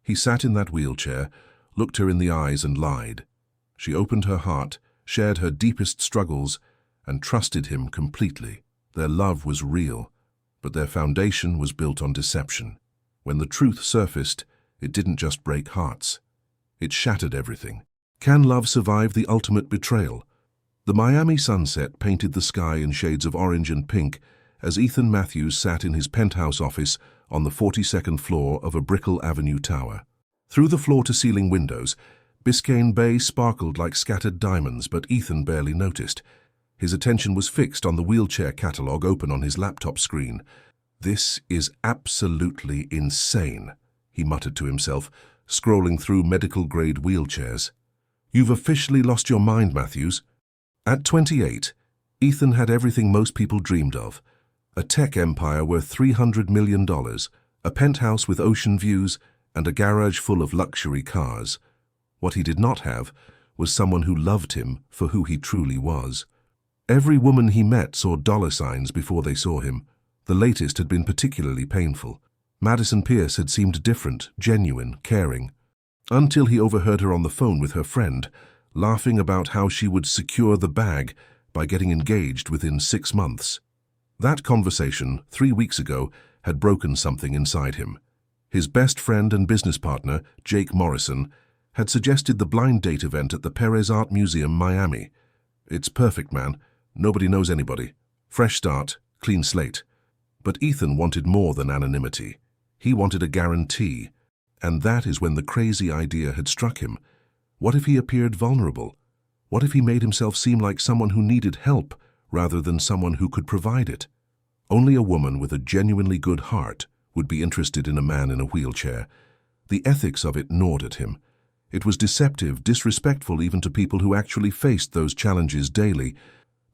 He sat in that wheelchair, looked her in the eyes and lied. She opened her heart, shared her deepest struggles, and trusted him completely. Their love was real, but their foundation was built on deception. When the truth surfaced, it didn't just break hearts. It shattered everything. Can love survive the ultimate betrayal? The Miami sunset painted the sky in shades of orange and pink as Ethan Matthews sat in his penthouse office on the 42nd floor of a Brickell Avenue tower. Through the floor-to-ceiling windows, Biscayne Bay sparkled like scattered diamonds, but Ethan barely noticed. His attention was fixed on the wheelchair catalogue open on his laptop screen. "This is absolutely insane," he muttered to himself, scrolling through medical-grade wheelchairs. "You've officially lost your mind, Matthews." At 28, Ethan had everything most people dreamed of. A tech empire worth $300 million, a penthouse with ocean views, and a garage full of luxury cars. What he did not have was someone who loved him for who he truly was. Every woman he met saw dollar signs before they saw him. The latest had been particularly painful. Madison Pierce had seemed different, genuine, caring, until he overheard her on the phone with her friend, laughing about how she would secure the bag by getting engaged within 6 months. That conversation, 3 weeks ago, had broken something inside him. His best friend and business partner, Jake Morrison, had suggested the blind date event at the Perez Art Museum, Miami. It's perfect, man. Nobody knows anybody. Fresh start, clean slate. But Ethan wanted more than anonymity. He wanted a guarantee. And that is when the crazy idea had struck him. What if he appeared vulnerable? What if he made himself seem like someone who needed help rather than someone who could provide it? Only a woman with a genuinely good heart would be interested in a man in a wheelchair. The ethics of it gnawed at him. It was deceptive, disrespectful even to people who actually faced those challenges daily.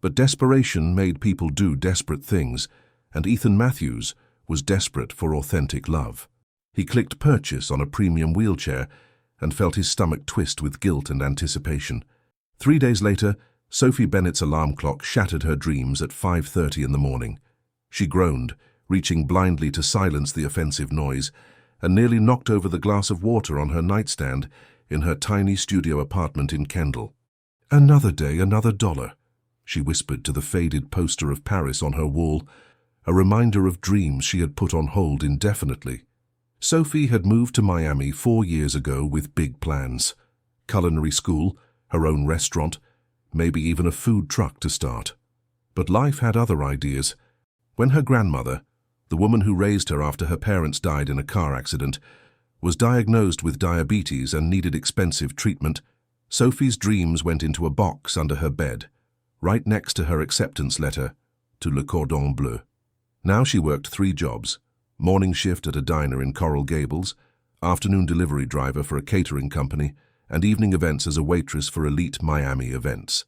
But desperation made people do desperate things, and Ethan Matthews was desperate for authentic love. He clicked purchase on a premium wheelchair and felt his stomach twist with guilt and anticipation. 3 days later, Sophie Bennett's alarm clock shattered her dreams at 5:30 in the morning. She groaned, reaching blindly to silence the offensive noise, and nearly knocked over the glass of water on her nightstand in her tiny studio apartment in Kendall. "Another day, another dollar," she whispered to the faded poster of Paris on her wall, a reminder of dreams she had put on hold indefinitely. Sophie had moved to Miami 4 years ago with big plans. Culinary school, her own restaurant, maybe even a food truck to start. But life had other ideas. When her grandmother, the woman who raised her after her parents died in a car accident, was diagnosed with diabetes and needed expensive treatment, Sophie's dreams went into a box under her bed, right next to her acceptance letter to Le Cordon Bleu. Now she worked 3 jobs: morning shift at a diner in Coral Gables, afternoon delivery driver for a catering company, and evening events as a waitress for elite Miami events.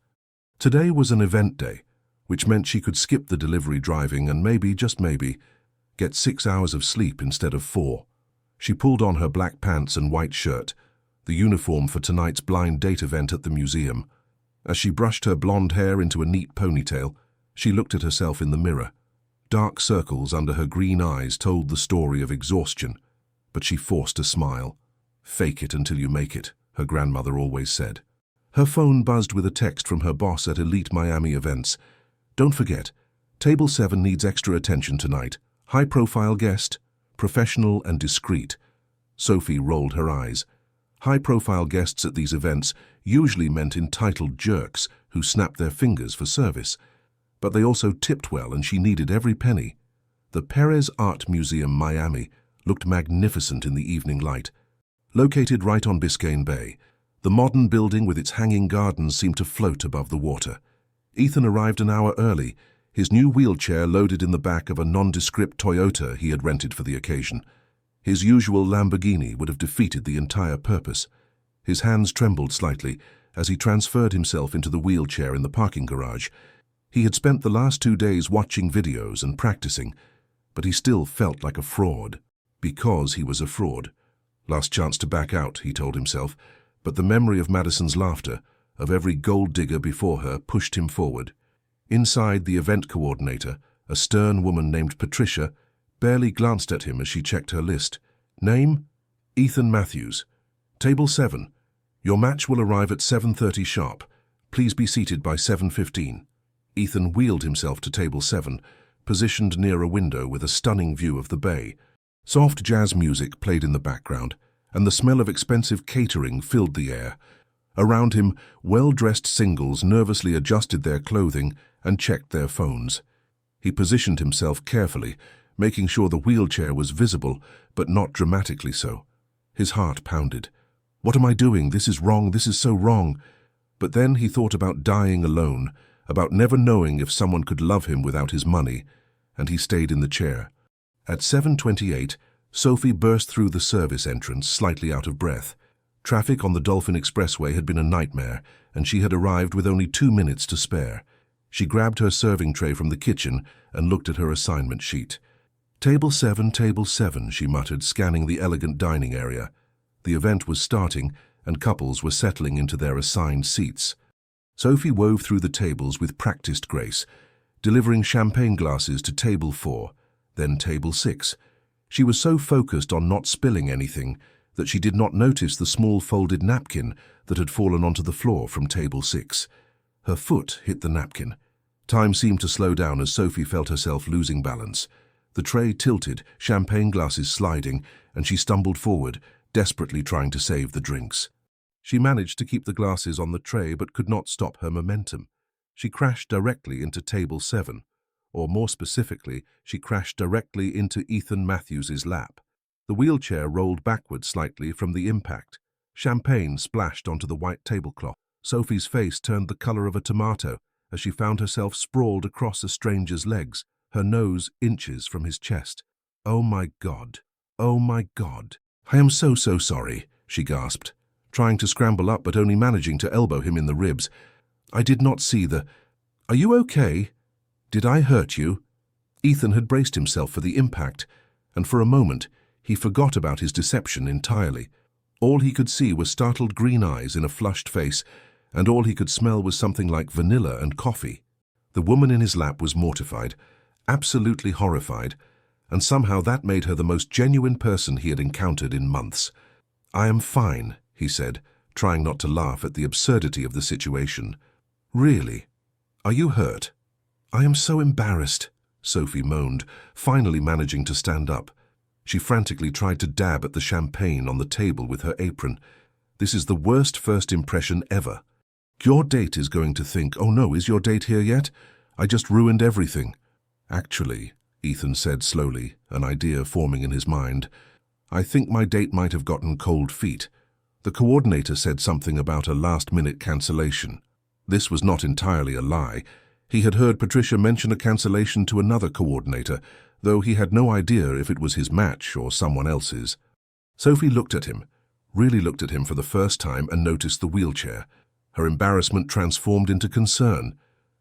Today was an event day, which meant she could skip the delivery driving and maybe, just maybe, get 6 hours of sleep instead of 4. She pulled on her black pants and white shirt, the uniform for tonight's blind date event at the museum. As she brushed her blonde hair into a neat ponytail, she looked at herself in the mirror. Dark circles under her green eyes told the story of exhaustion, but she forced a smile. "Fake it until you make it," her grandmother always said. Her phone buzzed with a text from her boss at elite Miami events. "Don't forget, Table 7 needs extra attention tonight. High-profile guest, professional and discreet." Sophie rolled her eyes. High-profile guests at these events usually meant entitled jerks who snapped their fingers for service. But they also tipped well, and she needed every penny. The Perez Art Museum, Miami, looked magnificent in the evening light. Located right on Biscayne Bay, the modern building with its hanging gardens seemed to float above the water. Ethan arrived an hour early, his new wheelchair loaded in the back of a nondescript Toyota he had rented for the occasion. His usual Lamborghini would have defeated the entire purpose. His hands trembled slightly as he transferred himself into the wheelchair in the parking garage. He had spent the last 2 days watching videos and practicing, but he still felt like a fraud, because he was a fraud. Last chance to back out, he told himself, but the memory of Madison's laughter, of every gold digger before her, pushed him forward. Inside, the event coordinator, a stern woman named Patricia, barely glanced at him as she checked her list. Name? Ethan Matthews. Table 7. Your match will arrive at 7:30 sharp. Please be seated by 7:15. Ethan wheeled himself to table 7, positioned near a window with a stunning view of the bay. Soft jazz music played in the background, and the smell of expensive catering filled the air. Around him, well-dressed singles nervously adjusted their clothing and checked their phones. He positioned himself carefully, making sure the wheelchair was visible, but not dramatically so. His heart pounded. What am I doing? This is wrong. This is so wrong. But then he thought about dying alone, about never knowing if someone could love him without his money, and he stayed in the chair. At 7:28, Sophie burst through the service entrance, slightly out of breath. Traffic on the Dolphin Expressway had been a nightmare, and she had arrived with only 2 minutes to spare. She grabbed her serving tray from the kitchen and looked at her assignment sheet. Table 7, she muttered, scanning the elegant dining area. The event was starting, and couples were settling into their assigned seats. Sophie wove through the tables with practiced grace, delivering champagne glasses to table 4, then table 6. She was so focused on not spilling anything that she did not notice the small folded napkin that had fallen onto the floor from table 6. Her foot hit the napkin. Time seemed to slow down as Sophie felt herself losing balance. The tray tilted, champagne glasses sliding, and she stumbled forward, desperately trying to save the drinks. She managed to keep the glasses on the tray but could not stop her momentum. She crashed directly into table 7, or more specifically, she crashed directly into Ethan Matthews's lap. The wheelchair rolled backward slightly from the impact. Champagne splashed onto the white tablecloth. Sophie's face turned the color of a tomato as she found herself sprawled across a stranger's legs, her nose inches from his chest. "Oh my God! Oh my God! I am so sorry," she gasped, trying to scramble up but only managing to elbow him in the ribs. "I did not see the... Are you okay? Did I hurt you?" Ethan had braced himself for the impact, and for a moment he forgot about his deception entirely. All he could see were startled green eyes in a flushed face, and all he could smell was something like vanilla and coffee. The woman in his lap was mortified, absolutely horrified, and somehow that made her the most genuine person he had encountered in months. "I am fine," he said, trying not to laugh at the absurdity of the situation. "Really? Are you hurt?" "I am so embarrassed," Sophie moaned, finally managing to stand up. She frantically tried to dab at the champagne on the table with her apron. "This is the worst first impression ever. Your date is going to think, 'Oh no, is your date here yet? I just ruined everything.'" "Actually," Ethan said slowly, an idea forming in his mind, "I think my date might have gotten cold feet. The coordinator said something about a last-minute cancellation." This was not entirely a lie. He had heard Patricia mention a cancellation to another coordinator, though he had no idea if it was his match or someone else's. Sophie looked at him, really looked at him for the first time, and noticed the wheelchair. Her embarrassment transformed into concern.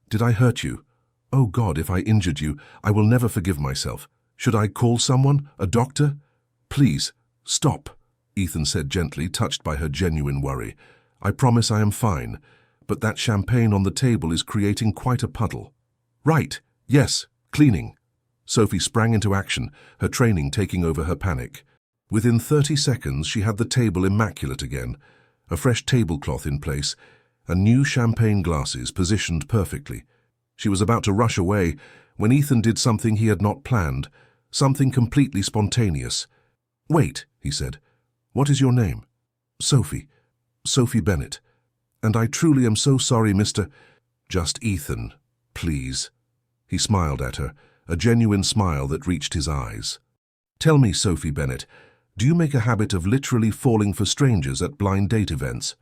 "Did I hurt you? Oh God, if I injured you, I will never forgive myself. Should I call someone? A doctor?" "Please, stop," Ethan said gently, touched by her genuine worry. "I promise I am fine, but that champagne on the table is creating quite a puddle." "Right, yes, cleaning." Sophie sprang into action, her training taking over her panic. Within 30 seconds, she had the table immaculate again, a fresh tablecloth in place, and new champagne glasses positioned perfectly. She was about to rush away when Ethan did something he had not planned, something completely spontaneous. "Wait," he said. "What is your name?" "Sophie. Sophie Bennett. And I truly am so sorry, Mr. "Just Ethan, please." He smiled at her, a genuine smile that reached his eyes. "Tell me, Sophie Bennett, do you make a habit of literally falling for strangers at blind date events?"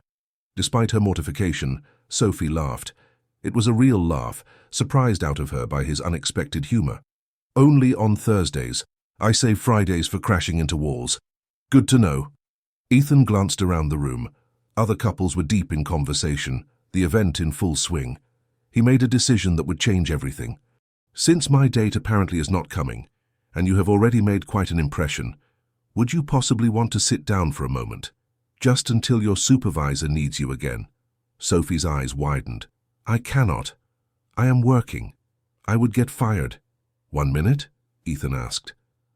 Despite her mortification, Sophie laughed. It was a real laugh, surprised out of her by his unexpected humor. "Only on Thursdays. I save Fridays for crashing into walls." "Good to know." Ethan glanced around the room. Other couples were deep in conversation, the event in full swing. He made a decision that would change everything. "Since my date apparently is not coming, and you have already made quite an impression, would you possibly want to sit down for a moment, just until your supervisor needs you again?" Sophie's eyes widened. "I cannot. I am working. I would get fired." "1 minute?" Ethan asked.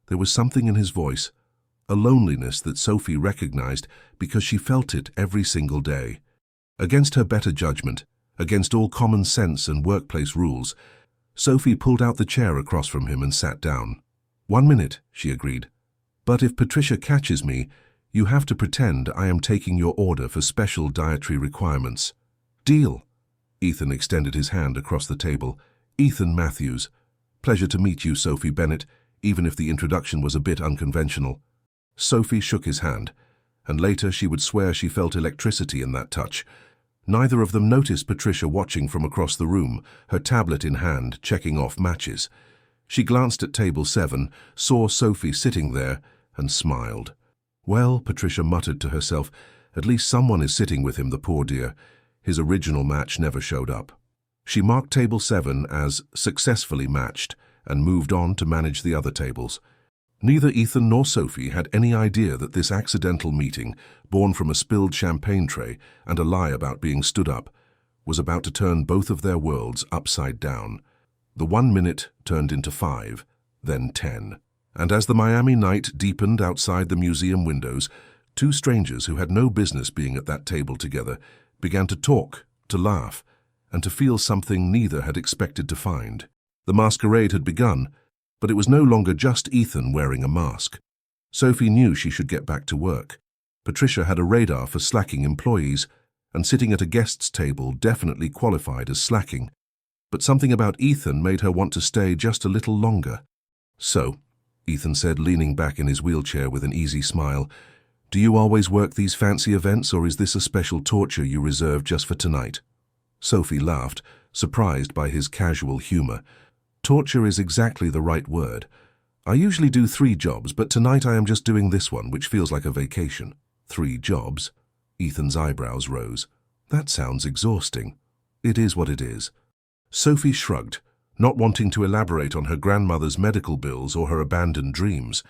There was something in his voice, a loneliness that Sophie recognized because she felt it every single day. Against her better judgment, against all common sense and workplace rules, Sophie pulled out the chair across from him and sat down. "1 minute," she agreed. "But if Patricia catches me, you have to pretend I am taking your order for special dietary requirements." "Deal." Ethan extended his hand across the table. "Ethan Matthews. Pleasure to meet you, Sophie Bennett, even if the introduction was a bit unconventional." Sophie shook his hand, and later she would swear she felt electricity in that touch. Neither of them noticed Patricia watching from across the room, her tablet in hand, checking off matches. She glanced at table 7, saw Sophie sitting there, and smiled. "Well," Patricia muttered to herself, "at least someone is sitting with him, the poor dear. His original match never showed up." She marked table 7 as successfully matched and moved on to manage the other tables. Neither Ethan nor Sophie had any idea that this accidental meeting, born from a spilled champagne tray and a lie about being stood up, was about to turn both of their worlds upside down. The 1 minute turned into 5, then 10. And as the Miami night deepened outside the museum windows, two strangers who had no business being at that table together began to talk, to laugh, and to feel something neither had expected to find. The masquerade had begun, but it was no longer just Ethan wearing a mask. Sophie knew she should get back to work. Patricia had a radar for slacking employees, and sitting at a guest's table definitely qualified as slacking. But something about Ethan made her want to stay just a little longer. "So," Ethan said, leaning back in his wheelchair with an easy smile, "do you always work these fancy events, or is this a special torture you reserved just for tonight?" Sophie laughed, surprised by his casual humor. "Torture is exactly the right word. I usually do 3 jobs, but tonight I am just doing this one, which feels like a vacation." "3 jobs?" Ethan's eyebrows rose. "That sounds exhausting." "It is what it is." Sophie shrugged, not wanting to elaborate on her grandmother's medical bills or her abandoned dreams.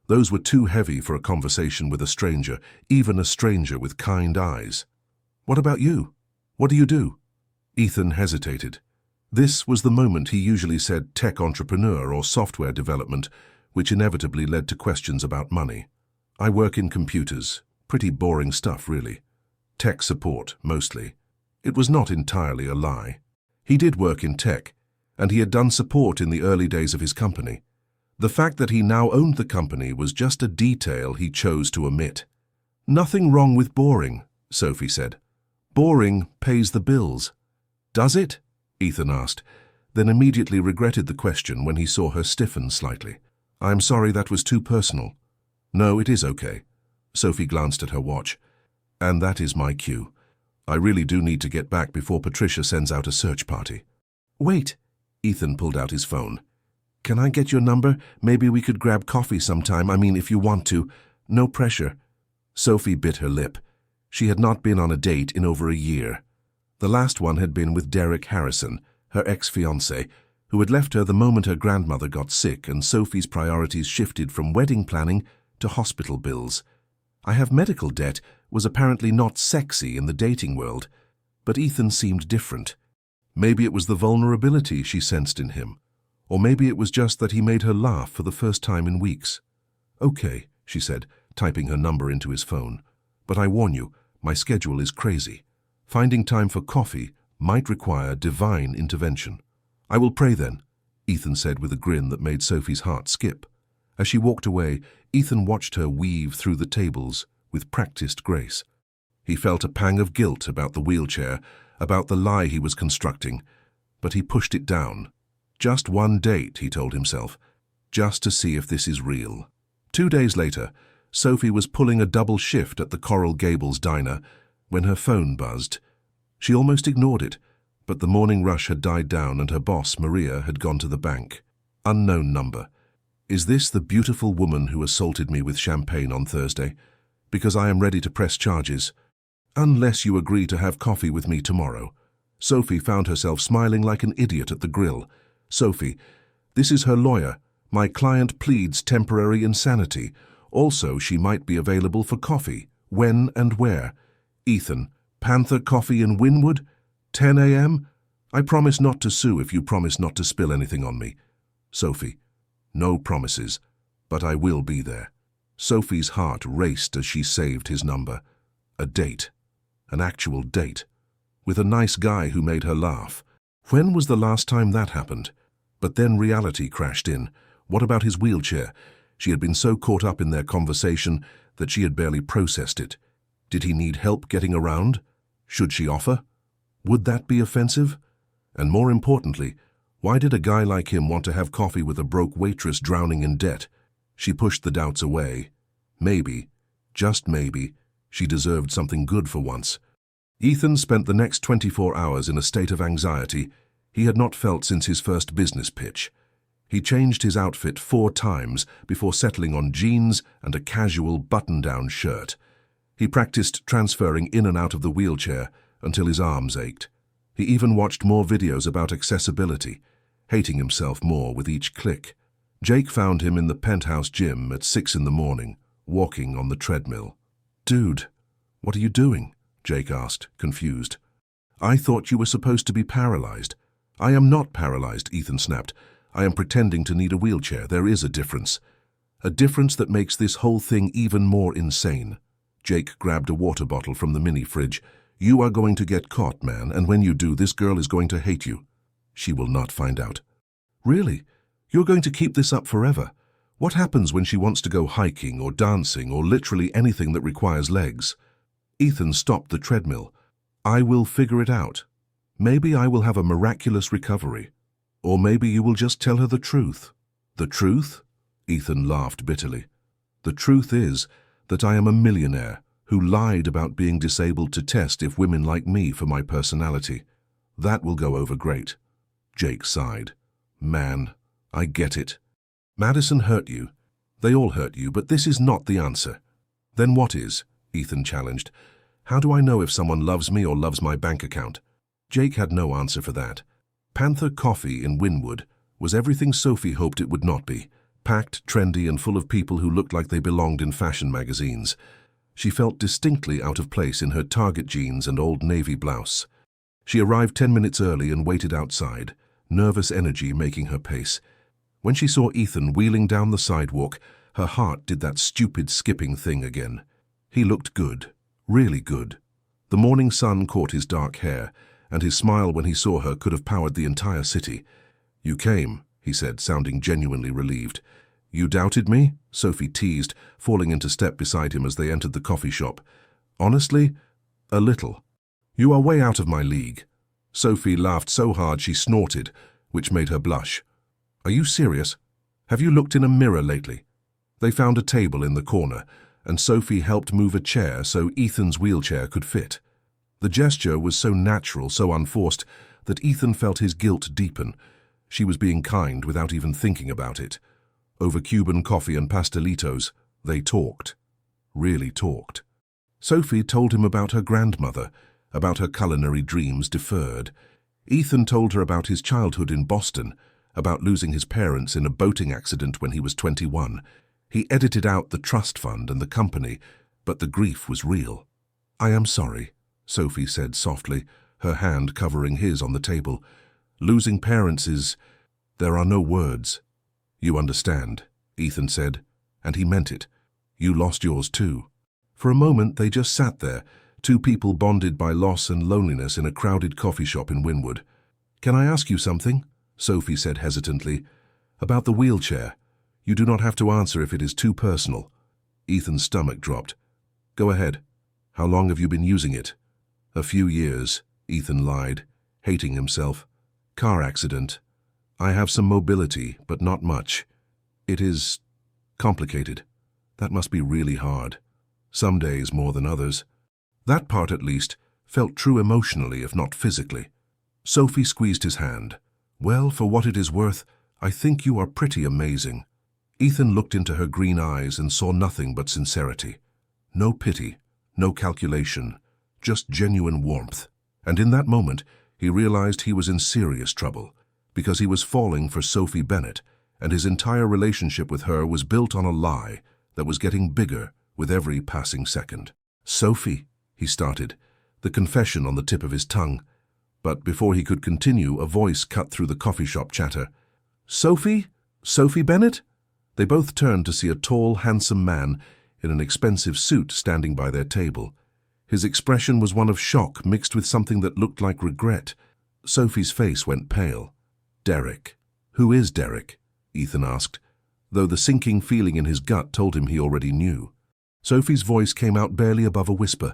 Those were too heavy for a conversation with a stranger, even a stranger with kind eyes. "What about you? What do you do?" Ethan hesitated. This was the moment he usually said tech entrepreneur or software development, which inevitably led to questions about money. "I work in computers. Pretty boring stuff, really. Tech support, mostly." It was not entirely a lie. He did work in tech, and he had done support in the early days of his company. The fact that he now owned the company was just a detail he chose to omit. "Nothing wrong with boring," Sophie said. "Boring pays the bills." "Does it?" Ethan asked, then immediately regretted the question when he saw her stiffen slightly. "I'm sorry, that was too personal." "No, it is okay." Sophie glanced at her watch. "And that is my cue. I really do need to get back before Patricia sends out a search party." "Wait." Ethan pulled out his phone. "Can I get your number? Maybe we could grab coffee sometime. I mean, if you want to. No pressure." Sophie bit her lip. She had not been on a date in over a year. The last one had been with Derek Harrison, her ex-fiancé, who had left her the moment her grandmother got sick, and Sophie's priorities shifted from wedding planning to hospital bills. "I have medical debt" was apparently not sexy in the dating world, but Ethan seemed different. Maybe it was the vulnerability she sensed in him, or maybe it was just that he made her laugh for the first time in weeks. "Okay," she said, typing her number into his phone. "But I warn you, my schedule is crazy. Finding time for coffee might require divine intervention." "I will pray then," Ethan said with a grin that made Sophie's heart skip. As she walked away, Ethan watched her weave through the tables with practiced grace. He felt a pang of guilt about the wheelchair, about the lie he was constructing, but he pushed it down. Just 1 date, he told himself, just to see if this is real. 2 days later, Sophie was pulling a double shift at the Coral Gables diner when her phone buzzed. She almost ignored it, but the morning rush had died down and her boss, Maria, had gone to the bank. Unknown number. "Is this the beautiful woman who assaulted me with champagne on Thursday? Because I am ready to press charges. Unless you agree to have coffee with me tomorrow." Sophie found herself smiling like an idiot at the grill. "Sophie, this is her lawyer. My client pleads temporary insanity. Also, she might be available for coffee. When and where?" "Ethan, Panther Coffee in Wynwood? 10 a.m.? I promise not to sue if you promise not to spill anything on me." "Sophie, no promises, but I will be there." Sophie's heart raced as she saved his number. A date. An actual date. With a nice guy who made her laugh. When was the last time that happened? But then reality crashed in. What about his wheelchair? She had been so caught up in their conversation that she had barely processed it. Did he need help getting around? Should she offer? Would that be offensive? And more importantly, why did a guy like him want to have coffee with a broke waitress drowning in debt? She pushed the doubts away. Maybe, just maybe, she deserved something good for once. Ethan spent the next 24 hours in a state of anxiety he had not felt since his first business pitch. He changed his outfit 4 times before settling on jeans and a casual button-down shirt. He practiced transferring in and out of the wheelchair until his arms ached. He even watched more videos about accessibility, hating himself more with each click. Jake found him in the penthouse gym at 6 in the morning, walking on the treadmill. "Dude, what are you doing?" Jake asked, confused. "I thought you were supposed to be paralyzed." "I am not paralyzed," Ethan snapped. "I am pretending to need a wheelchair. There is a difference. A difference that makes this whole thing even more insane." Jake grabbed a water bottle from the mini fridge. "You are going to get caught, man, and when you do, this girl is going to hate you." "She will not find out." "Really? You're going to keep this up forever? What happens when she wants to go hiking or dancing or literally anything that requires legs?" Ethan stopped the treadmill. "I will figure it out. Maybe I will have a miraculous recovery. Or maybe you will just tell her the truth." "The truth?" Ethan laughed bitterly. "The truth is that I am a millionaire who lied about being disabled to test if women like me for my personality. That will go over great." Jake sighed. "Man, I get it. Madison hurt you. They all hurt you, but this is not the answer." "Then what is?" Ethan challenged. "How do I know if someone loves me or loves my bank account?" Jake had no answer for that. Panther Coffee in Wynwood was everything Sophie hoped it would not be. Packed, trendy, and full of people who looked like they belonged in fashion magazines. She felt distinctly out of place in her Target jeans and old navy blouse. She arrived 10 minutes early and waited outside, nervous energy making her pace. When she saw Ethan wheeling down the sidewalk, her heart did that stupid skipping thing again. He looked good, really good. The morning sun caught his dark hair, and his smile when he saw her could have powered the entire city. "You came," he said, sounding genuinely relieved. "You doubted me?" Sophie teased, falling into step beside him as they entered the coffee shop. "Honestly, a little. You are way out of my league." Sophie laughed so hard she snorted, which made her blush. "Are you serious? Have you looked in a mirror lately?" They found a table in the corner, and Sophie helped move a chair so Ethan's wheelchair could fit. The gesture was so natural, so unforced, that Ethan felt his guilt deepen. She was being kind without even thinking about it. Over Cuban coffee and pastelitos, they talked. Really talked. Sophie told him about her grandmother, about her culinary dreams deferred. Ethan told her about his childhood in Boston, about losing his parents in a boating accident when he was 21. He edited out the trust fund and the company, but the grief was real. "I am sorry," Sophie said softly, her hand covering his on the table. "Losing parents is... there are no words." "You understand," Ethan said, and he meant it. "You lost yours too." For a moment they just sat there, 2 people bonded by loss and loneliness in a crowded coffee shop in Wynwood. "Can I ask you something?" Sophie said hesitantly. "About the wheelchair. You do not have to answer if it is too personal." Ethan's stomach dropped. "Go ahead. How long have you been using it?" "A few years," Ethan lied, hating himself. "Car accident. I have some mobility, but not much. It is complicated. That must be really hard. Some days more than others." That part, at least, felt true emotionally, if not physically. Sophie squeezed his hand. "Well, for what it is worth, I think you are pretty amazing." Ethan looked into her green eyes and saw nothing but sincerity. No pity, no calculation, just genuine warmth. And in that moment, he realized he was in serious trouble, because he was falling for Sophie Bennett, and his entire relationship with her was built on a lie that was getting bigger with every passing second. "Sophie," he started, the confession on the tip of his tongue. But before he could continue, a voice cut through the coffee shop chatter. "Sophie? Sophie Bennett?" They both turned to see a tall, handsome man in an expensive suit standing by their table. His expression was one of shock mixed with something that looked like regret. Sophie's face went pale. "Derek." "Who is Derek?" Ethan asked, though the sinking feeling in his gut told him he already knew. Sophie's voice came out barely above a whisper.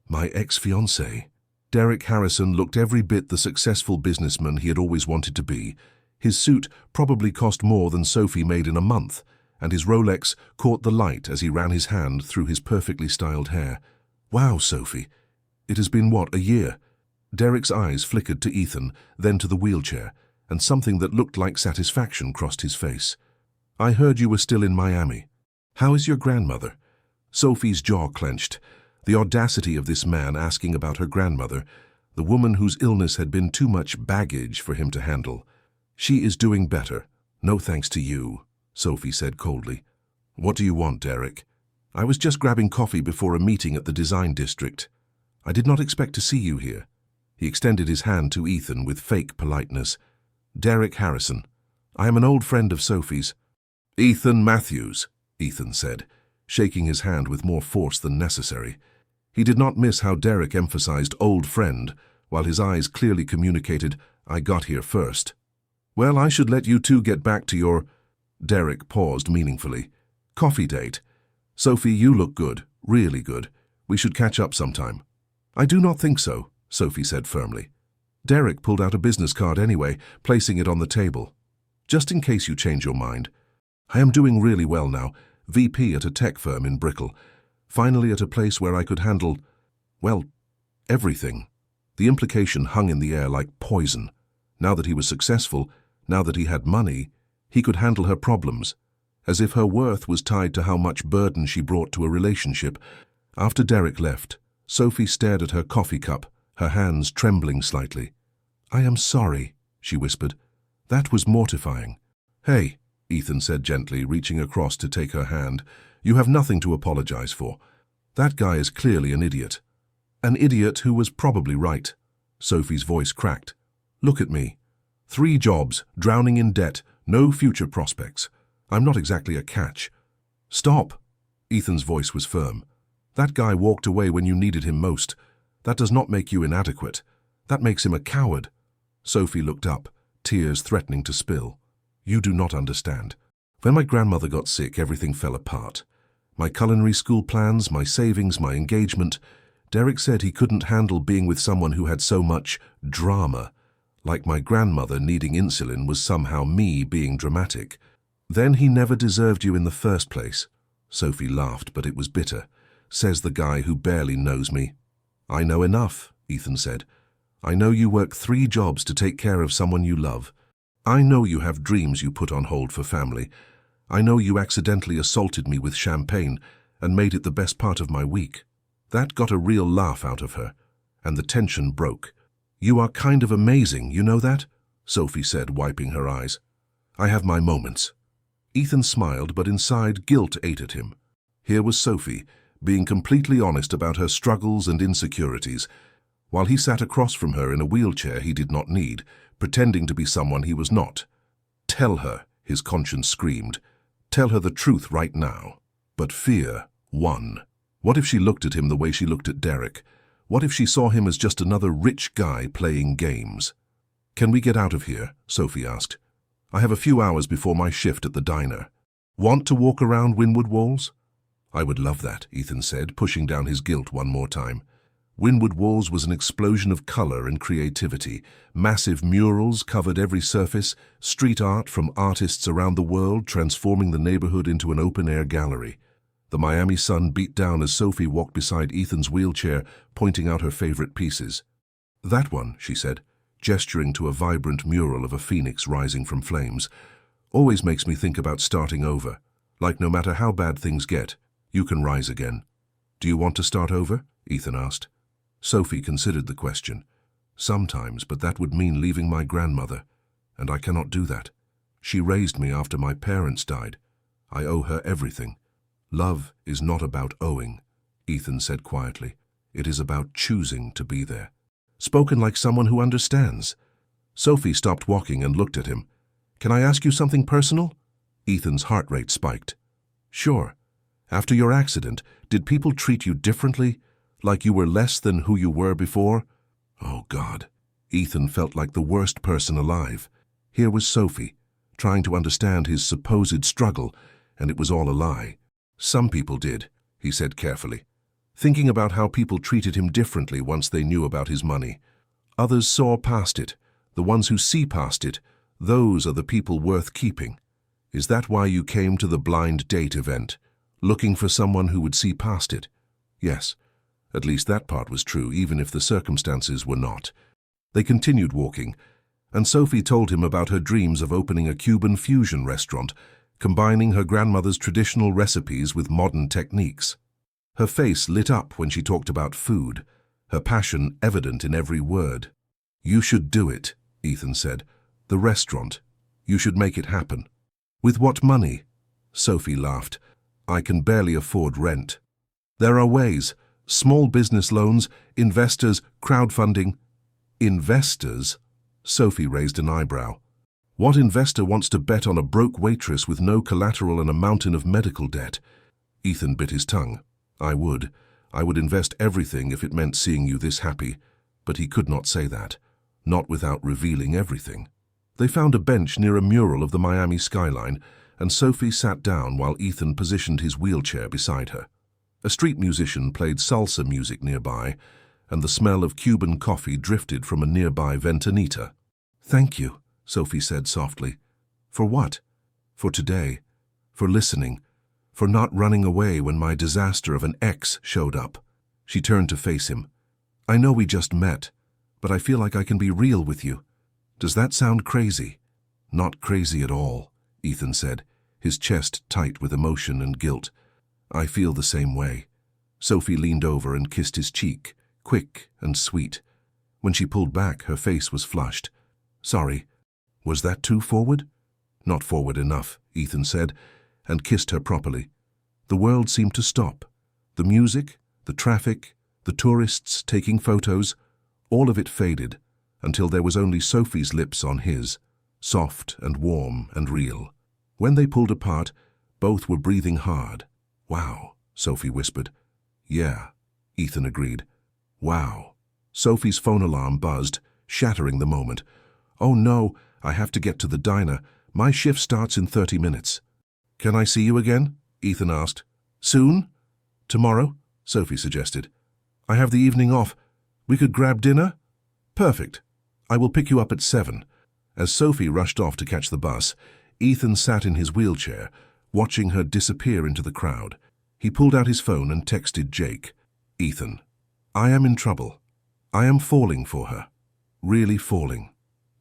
"My ex-fiancé." Derek Harrison looked every bit the successful businessman he had always wanted to be. His suit probably cost more than Sophie made in a month, and his Rolex caught the light as he ran his hand through his perfectly styled hair. "Wow, Sophie. It has been, what, a year?" Derek's eyes flickered to Ethan, then to the wheelchair, and something that looked like satisfaction crossed his face. "I heard you were still in Miami. How is your grandmother?" Sophie's jaw clenched. The audacity of this man asking about her grandmother, the woman whose illness had been too much baggage for him to handle. "She is doing better. No thanks to you," Sophie said coldly. "What do you want, Derek?" "I was just grabbing coffee before a meeting at the design district. I did not expect to see you here." He extended his hand to Ethan with fake politeness. "Derek Harrison. I am an old friend of Sophie's." "Ethan Matthews," Ethan said, shaking his hand with more force than necessary. He did not miss how Derek emphasized old friend, while his eyes clearly communicated, "I got here first." "Well, I should let you two get back to your—" Derek paused meaningfully. "Coffee date. Sophie, you look good, really good. We should catch up sometime." "I do not think so," Sophie said firmly. Derek pulled out a business card anyway, placing it on the table. "Just in case you change your mind. I am doing really well now, VP at a tech firm in Brickell. Finally at a place where I could handle, well, everything." The implication hung in the air like poison. Now that he was successful, now that he had money, he could handle her problems, as if her worth was tied to how much burden she brought to a relationship. After Derek left, Sophie stared at her coffee cup, her hands trembling slightly. "I am sorry," she whispered. "That was mortifying." "Hey," Ethan said gently, reaching across to take her hand, "you have nothing to apologize for. That guy is clearly an idiot." "An idiot who was probably right." Sophie's voice cracked. "Look at me. 3 jobs, drowning in debt, no future prospects. I'm not exactly a catch." "Stop." Ethan's voice was firm. "That guy walked away when you needed him most. That does not make you inadequate. That makes him a coward." Sophie looked up, tears threatening to spill. "You do not understand. When my grandmother got sick, everything fell apart. My culinary school plans, my savings, my engagement. Derek said he couldn't handle being with someone who had so much drama. Like my grandmother needing insulin was somehow me being dramatic. Then he never deserved you in the first place." Sophie laughed, but it was bitter. "Says the guy who barely knows me." "I know enough," Ethan said. "I know you work 3 jobs to take care of someone you love. I know you have dreams you put on hold for family. I know you accidentally assaulted me with champagne and made it the best part of my week." That got a real laugh out of her, and the tension broke. "You are kind of amazing, you know that?" Sophie said, wiping her eyes. "I have my moments." Ethan smiled, but inside guilt ate at him. Here was Sophie, being completely honest about her struggles and insecurities, while he sat across from her in a wheelchair he did not need, pretending to be someone he was not. "Tell her," his conscience screamed. "Tell her the truth right now." But fear won. What if she looked at him the way she looked at Derek? What if she saw him as just another rich guy playing games? "Can we get out of here?" Sophie asked. "I have a few hours before my shift at the diner. Want to walk around Wynwood Walls?" "I would love that," Ethan said, pushing down his guilt one more time. Wynwood Walls was an explosion of color and creativity. Massive murals covered every surface, street art from artists around the world transforming the neighborhood into an open-air gallery. The Miami sun beat down as Sophie walked beside Ethan's wheelchair, pointing out her favorite pieces. "That one," she said, gesturing to a vibrant mural of a phoenix rising from flames, "always makes me think about starting over. Like no matter how bad things get, you can rise again." "Do you want to start over?" Ethan asked. Sophie considered the question. "Sometimes, but that would mean leaving my grandmother, and I cannot do that. She raised me after my parents died. I owe her everything." "Love is not about owing," Ethan said quietly. "It is about choosing to be there." Spoken like someone who understands. Sophie stopped walking and looked at him. "Can I ask you something personal?" Ethan's heart rate spiked. Sure. After your accident, did people treat you differently? Like you were less than who you were before? Oh, God. Ethan felt like the worst person alive. Here was Sophie, trying to understand his supposed struggle, and it was all a lie. Some people did, he said carefully, thinking about how people treated him differently once they knew about his money. Others saw past it. The ones who see past it, those are the people worth keeping. Is that why you came to the blind date event? Looking for someone who would see past it? Yes, at least that part was true, even if the circumstances were not. They continued walking, and Sophie told him about her dreams of opening a Cuban fusion restaurant, combining her grandmother's traditional recipes with modern techniques. Her face lit up when she talked about food, her passion evident in every word. You should do it, Ethan said. The restaurant. You should make it happen. With what money? Sophie laughed. I can barely afford rent. There are ways. Small business loans, investors, crowdfunding. Investors? Sophie raised an eyebrow. What investor wants to bet on a broke waitress with no collateral and a mountain of medical debt? Ethan bit his tongue. I would. I would invest everything if it meant seeing you this happy. But he could not say that. Not without revealing everything. They found a bench near a mural of the Miami skyline, and Sophie sat down while Ethan positioned his wheelchair beside her. A street musician played salsa music nearby, and the smell of Cuban coffee drifted from a nearby ventanita. Thank you, Sophie said softly. For what? For today. For listening. For not running away when my disaster of an ex showed up. She turned to face him. I know we just met, but I feel like I can be real with you. Does that sound crazy? Not crazy at all, Ethan said, his chest tight with emotion and guilt. I feel the same way. Sophie leaned over and kissed his cheek, quick and sweet. When she pulled back, her face was flushed. Sorry, was that too forward? Not forward enough, Ethan said, and kissed her properly. The world seemed to stop. The music, the traffic, the tourists taking photos, all of it faded, until there was only Sophie's lips on his, soft and warm and real. When they pulled apart, both were breathing hard. Wow, Sophie whispered. Yeah, Ethan agreed. Wow. Sophie's phone alarm buzzed, shattering the moment. Oh no, I have to get to the diner. My shift starts in 30 minutes. Can I see you again? Ethan asked. Soon? Tomorrow? Sophie suggested. I have the evening off. We could grab dinner? Perfect. I will pick you up at 7. As Sophie rushed off to catch the bus, Ethan sat in his wheelchair, watching her disappear into the crowd. He pulled out his phone and texted Jake. Ethan, I am in trouble. I am falling for her. Really falling.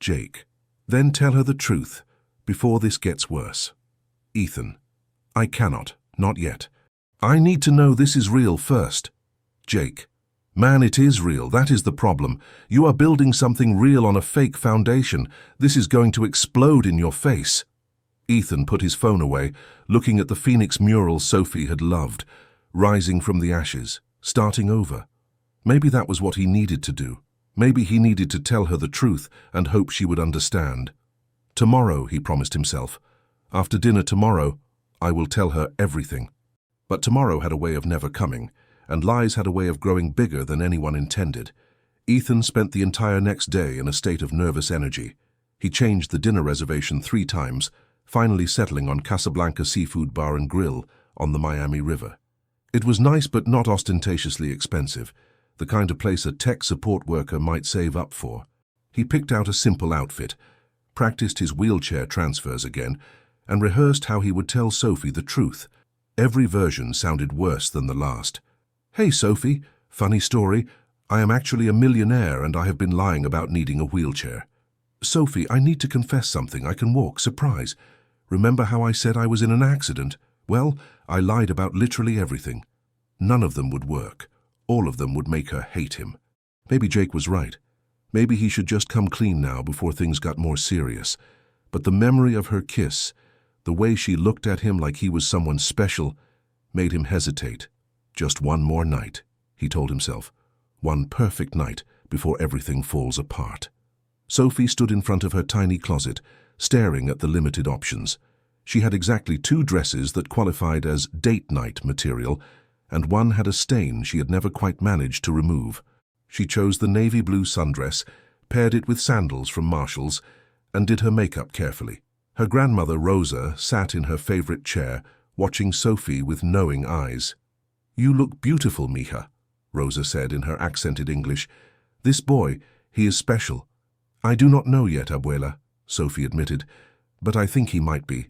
Jake, then tell her the truth, before this gets worse. Ethan, I cannot, not yet. I need to know this is real first. Jake, man, it is real, that is the problem. You are building something real on a fake foundation. This is going to explode in your face. Ethan put his phone away, looking at the Phoenix mural Sophie had loved, rising from the ashes, starting over. Maybe that was what he needed to do. Maybe he needed to tell her the truth and hope she would understand. Tomorrow, he promised himself. After dinner tomorrow, I will tell her everything. But tomorrow had a way of never coming, and lies had a way of growing bigger than anyone intended. Ethan spent the entire next day in a state of nervous energy. He changed the dinner reservation 3 times, finally settling on Casablanca Seafood Bar and Grill on the Miami River. It was nice but not ostentatiously expensive, the kind of place a tech support worker might save up for. He picked out a simple outfit, practiced his wheelchair transfers again, and rehearsed how he would tell Sophie the truth. Every version sounded worse than the last. Hey Sophie, funny story. I am actually a millionaire and I have been lying about needing a wheelchair. Sophie, I need to confess something. I can walk. Surprise. Remember how I said I was in an accident? Well, I lied about literally everything. None of them would work. All of them would make her hate him. Maybe Jake was right. Maybe he should just come clean now before things got more serious. But the memory of her kiss, the way she looked at him like he was someone special, made him hesitate. Just one more night, he told himself. One perfect night before everything falls apart. Sophie stood in front of her tiny closet, staring at the limited options. She had exactly 2 dresses that qualified as date night material, and one had a stain she had never quite managed to remove. She chose the navy blue sundress, paired it with sandals from Marshall's, and did her makeup carefully. Her grandmother, Rosa, sat in her favorite chair, watching Sophie with knowing eyes. "You look beautiful, mija," Rosa said in her accented English. "This boy, he is special." "I do not know yet, abuela," Sophie admitted, "but I think he might be."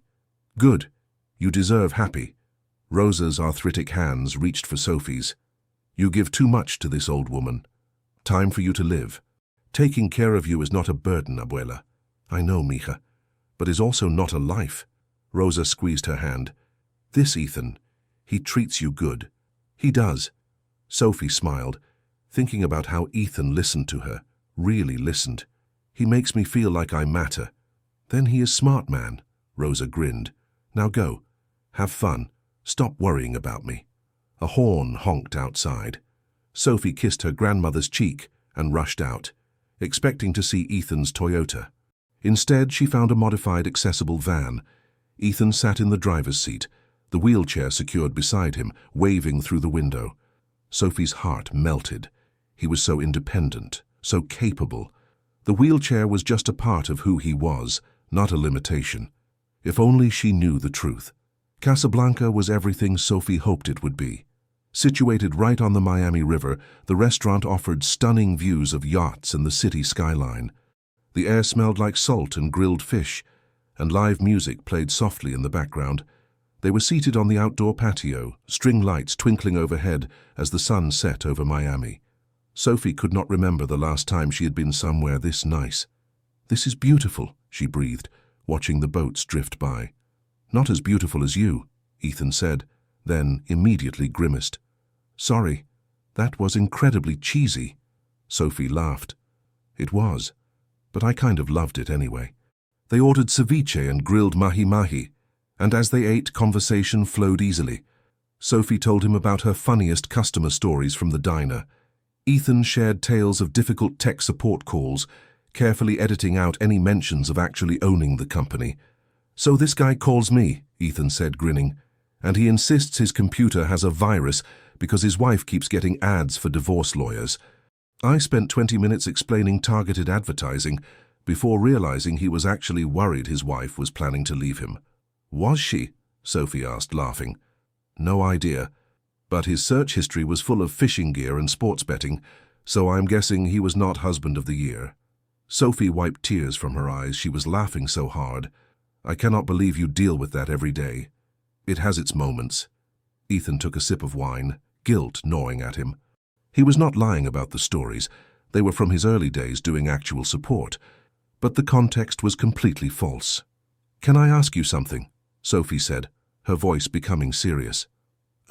"Good. You deserve happy." Rosa's arthritic hands reached for Sophie's. "You give too much to this old woman. Time for you to live. Taking care of you is not a burden, abuela." "I know, mija, but is also not a life." Rosa squeezed her hand. "This Ethan, he treats you good." "He does." Sophie smiled, thinking about how Ethan listened to her, really listened. "He makes me feel like I matter." "Then he is smart, man," Rosa grinned. "Now go. Have fun. Stop worrying about me." A horn honked outside. Sophie kissed her grandmother's cheek and rushed out, expecting to see Ethan's Toyota. Instead, she found a modified accessible van. Ethan sat in the driver's seat, the wheelchair secured beside him, waving through the window. Sophie's heart melted. He was so independent, so capable. The wheelchair was just a part of who he was, not a limitation. If only she knew the truth. Casablanca was everything Sophie hoped it would be. Situated right on the Miami River, the restaurant offered stunning views of yachts and the city skyline. The air smelled like salt and grilled fish, and live music played softly in the background. They were seated on the outdoor patio, string lights twinkling overhead as the sun set over Miami. Sophie could not remember the last time she had been somewhere this nice. "This is beautiful," she breathed, watching the boats drift by. "Not as beautiful as you," Ethan said, then immediately grimaced. "Sorry, that was incredibly cheesy." Sophie laughed. "It was, but I kind of loved it anyway." They ordered ceviche and grilled mahi-mahi, and as they ate, conversation flowed easily. Sophie told him about her funniest customer stories from the diner. Ethan shared tales of difficult tech support calls, carefully editing out any mentions of actually owning the company. "So this guy calls me," Ethan said, grinning, "and he insists his computer has a virus because his wife keeps getting ads for divorce lawyers." I spent 20 minutes explaining targeted advertising before realizing he was actually worried his wife was planning to leave him. "Was she?" Sophie asked, laughing. "No idea. But his search history was full of fishing gear and sports betting, so I'm guessing he was not husband of the year." Sophie wiped tears from her eyes. She was laughing so hard. "I cannot believe you deal with that every day." "It has its moments." Ethan took a sip of wine, guilt gnawing at him. He was not lying about the stories. They were from his early days doing actual support. But the context was completely false. "Can I ask you something?" Sophie said, her voice becoming serious.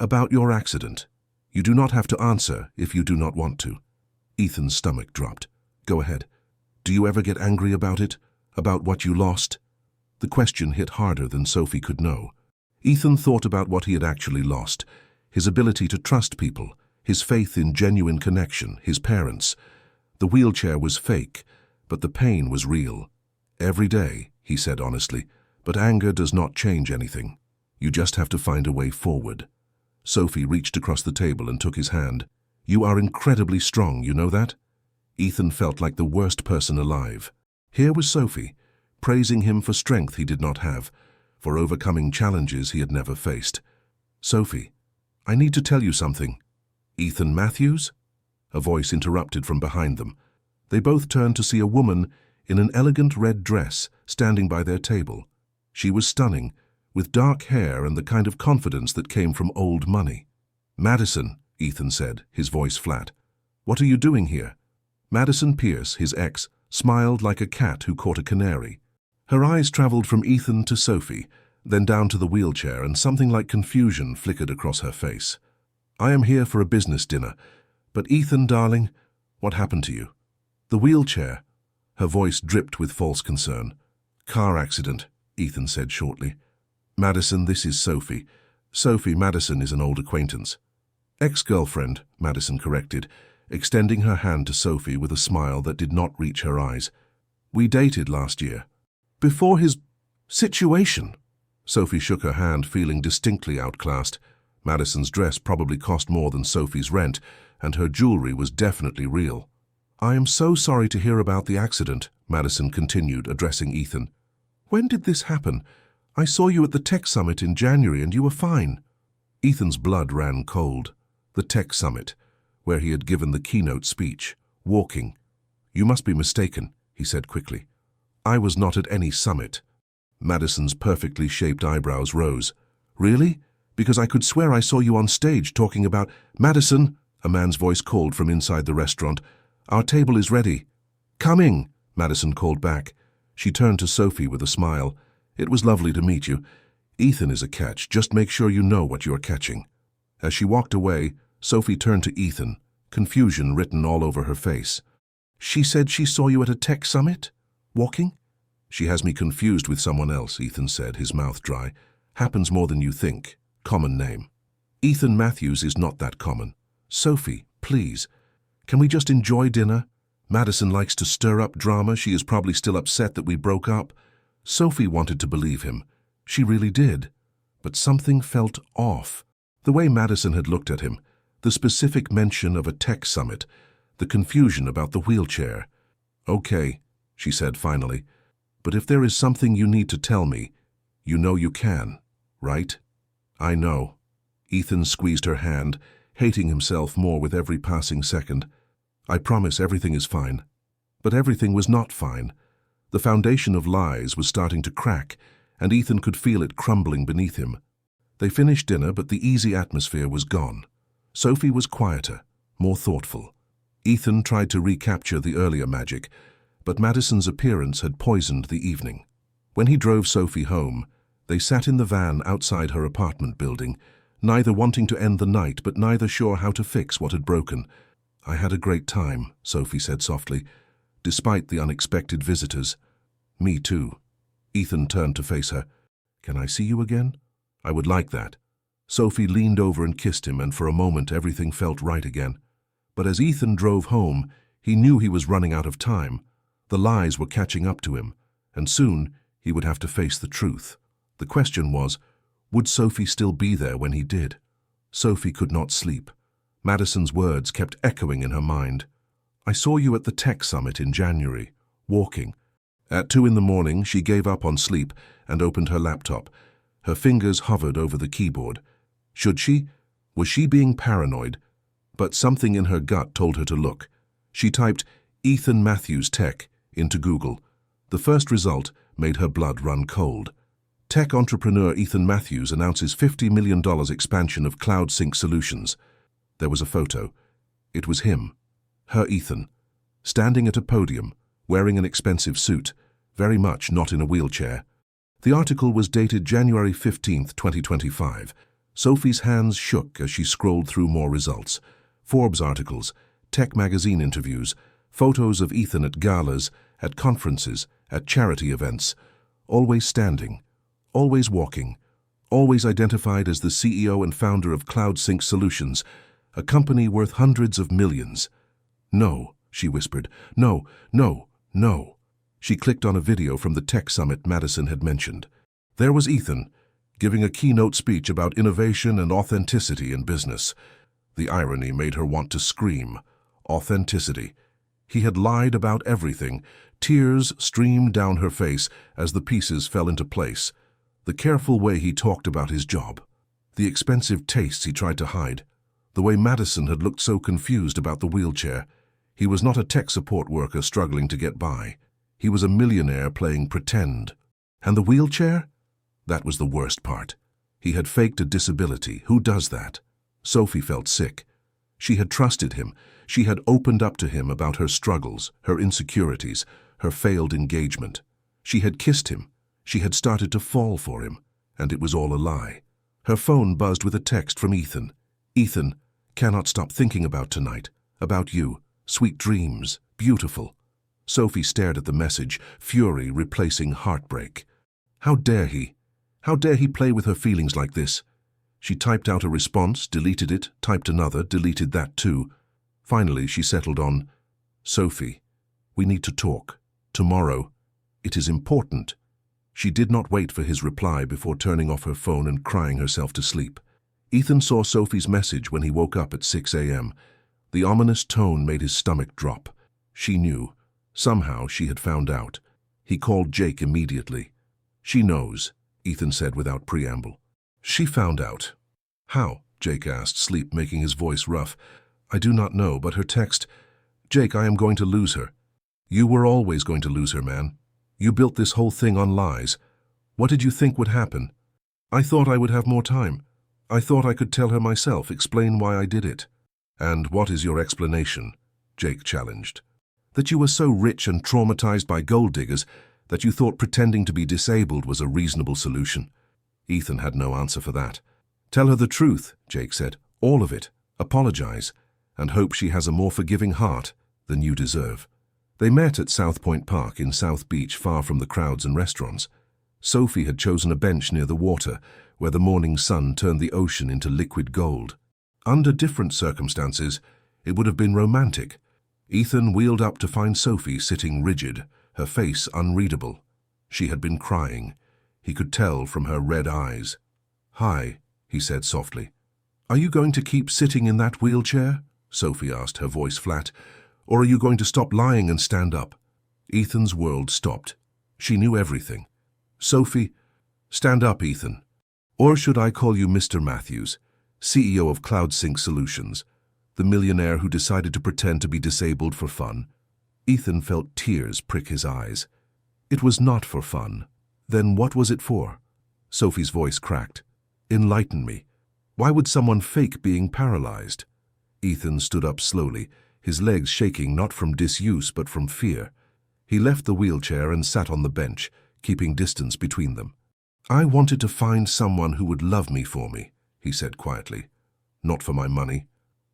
"About your accident. You do not have to answer if you do not want to." Ethan's stomach dropped. "Go ahead. Do you ever get angry about it? About what you lost?" The question hit harder than Sophie could know. Ethan thought about what he had actually lost, his ability to trust people, his faith in genuine connection, his parents. The wheelchair was fake, but the pain was real. "Every day," he said honestly, "but anger does not change anything. You just have to find a way forward." Sophie reached across the table and took his hand. "You are incredibly strong, you know that?" Ethan felt like the worst person alive. Here was Sophie, praising him for strength he did not have, for overcoming challenges he had never faced. "Sophie, I need to tell you something." "Ethan Matthews?" A voice interrupted from behind them. They both turned to see a woman in an elegant red dress standing by their table. She was stunning, with dark hair and the kind of confidence that came from old money. "Madison," Ethan said, his voice flat. "What are you doing here?" Madison Pierce, his ex, smiled like a cat who caught a canary. Her eyes traveled from Ethan to Sophie, then down to the wheelchair, and something like confusion flickered across her face. "I am here for a business dinner. But Ethan, darling, what happened to you?" "The wheelchair." Her voice dripped with false concern. "Car accident," Ethan said shortly. "Madison, this is Sophie." Sophie, Madison is an old acquaintance. "Ex-girlfriend," Madison corrected, extending her hand to Sophie with a smile that did not reach her eyes. "We dated last year." "Before his situation?" Sophie shook her hand, feeling distinctly outclassed. Madison's dress probably cost more than Sophie's rent, and her jewelry was definitely real. "I am so sorry to hear about the accident," Madison continued, addressing Ethan. "When did this happen? I saw you at the tech summit in January and you were fine." Ethan's blood ran cold. The tech summit, where he had given the keynote speech. Walking. "You must be mistaken," he said quickly. "I was not at any summit." Madison's perfectly shaped eyebrows rose. "Really? Because I could swear I saw you on stage talking about—" "Madison," a man's voice called from inside the restaurant. "Our table is ready." "Coming," Madison called back. She turned to Sophie with a smile. "It was lovely to meet you. Ethan is a catch. Just make sure you know what you're catching." As she walked away, Sophie turned to Ethan, confusion written all over her face. "She said she saw you at a tech summit? Walking?" "She has me confused with someone else," Ethan said, his mouth dry. "Happens more than you think. Common name." "Ethan Matthews is not that common. Sophie, please. Can we just enjoy dinner? Madison likes to stir up drama. She is probably still upset that we broke up." Sophie wanted to believe him. She really did. But something felt off. The way Madison had looked at him, the specific mention of a tech summit, the confusion about the wheelchair. "Okay," she said finally. "But if there is something you need to tell me, you know you can, right?" "I know." Ethan squeezed her hand, hating himself more with every passing second. "I promise everything is fine." But everything was not fine. The foundation of lies was starting to crack, and Ethan could feel it crumbling beneath him. They finished dinner, but the easy atmosphere was gone. Sophie was quieter, more thoughtful. Ethan tried to recapture the earlier magic, but Madison's appearance had poisoned the evening. When he drove Sophie home, they sat in the van outside her apartment building, neither wanting to end the night but neither sure how to fix what had broken. "I had a great time," Sophie said softly, "despite the unexpected visitors." "Me too." Ethan turned to face her. "Can I see you again?" "I would like that." Sophie leaned over and kissed him, and for a moment everything felt right again. But as Ethan drove home, he knew he was running out of time. The lies were catching up to him, and soon he would have to face the truth. The question was, would Sophie still be there when he did? Sophie could not sleep. Madison's words kept echoing in her mind. "I saw you at the tech summit in January, walking." At 2 in the morning, she gave up on sleep and opened her laptop. Her fingers hovered over the keyboard. Should she? Was she being paranoid? But something in her gut told her to look. She typed "Ethan Matthews Tech" into Google. The first result made her blood run cold. Tech entrepreneur Ethan Matthews announces $50 million expansion of cloud sync solutions. There was a photo. It was him, her Ethan, standing at a podium, wearing an expensive suit, very much not in a wheelchair. The article was dated January 15, 2025. Sophie's hands shook as she scrolled through more results. Forbes articles, tech magazine interviews, photos of Ethan at galas, at conferences, at charity events. Always standing, always walking, always identified as the CEO and founder of CloudSync Solutions, a company worth hundreds of millions. "No," she whispered. "No, no, no." She clicked on a video from the tech summit Madison had mentioned. There was Ethan, giving a keynote speech about innovation and authenticity in business. The irony made her want to scream. Authenticity. He had lied about everything. Tears streamed down her face as the pieces fell into place. The careful way he talked about his job. The expensive tastes he tried to hide. The way Madison had looked so confused about the wheelchair. He was not a tech support worker struggling to get by. He was a millionaire playing pretend. And the wheelchair? That was the worst part. He had faked a disability. Who does that? Sophie felt sick. She had trusted him. She had opened up to him about her struggles, her insecurities, her failed engagement. She had kissed him. She had started to fall for him. And it was all a lie. Her phone buzzed with a text from Ethan. "Ethan, cannot stop thinking about tonight. About you. Sweet dreams. Beautiful." Sophie stared at the message, fury replacing heartbreak. How dare he? How dare he play with her feelings like this? She typed out a response, deleted it, typed another, deleted that too. Finally, she settled on, "Sophie, we need to talk. Tomorrow. It is important." She did not wait for his reply before turning off her phone and crying herself to sleep. Ethan saw Sophie's message when he woke up at 6 a.m. The ominous tone made his stomach drop. She knew. Somehow she had found out. He called Jake immediately. "She knows," Ethan said without preamble. "She found out." "How?" Jake asked, sleep making his voice rough. "I do not know, but her text... Jake, I am going to lose her." "You were always going to lose her, man. You built this whole thing on lies. What did you think would happen?" "I thought I would have more time. I thought I could tell her myself, explain why I did it." "And what is your explanation?" Jake challenged. "That you were so rich and traumatized by gold diggers that you thought pretending to be disabled was a reasonable solution." Ethan had no answer for that. "Tell her the truth," Jake said. "All of it. Apologize. And hope she has a more forgiving heart than you deserve." They met at South Point Park in South Beach, far from the crowds and restaurants. Sophie had chosen a bench near the water, where the morning sun turned the ocean into liquid gold. Under different circumstances, it would have been romantic. Ethan wheeled up to find Sophie sitting rigid, her face unreadable. She had been crying. He could tell from her red eyes. "Hi," he said softly. "Are you going to keep sitting in that wheelchair?" Sophie asked, her voice flat. "Or are you going to stop lying and stand up?" Ethan's world stopped. She knew everything. "Sophie, stand up, Ethan. Or should I call you Mr. Matthews, CEO of CloudSync Solutions, the millionaire who decided to pretend to be disabled for fun?" Ethan felt tears prick his eyes. "It was not for fun. Then what was it for?" Sophie's voice cracked. "Enlighten me. Why would someone fake being paralyzed?" Ethan stood up slowly, his legs shaking not from disuse but from fear. He left the wheelchair and sat on the bench, keeping distance between them. "I wanted to find someone who would love me for me," he said quietly. "Not for my money."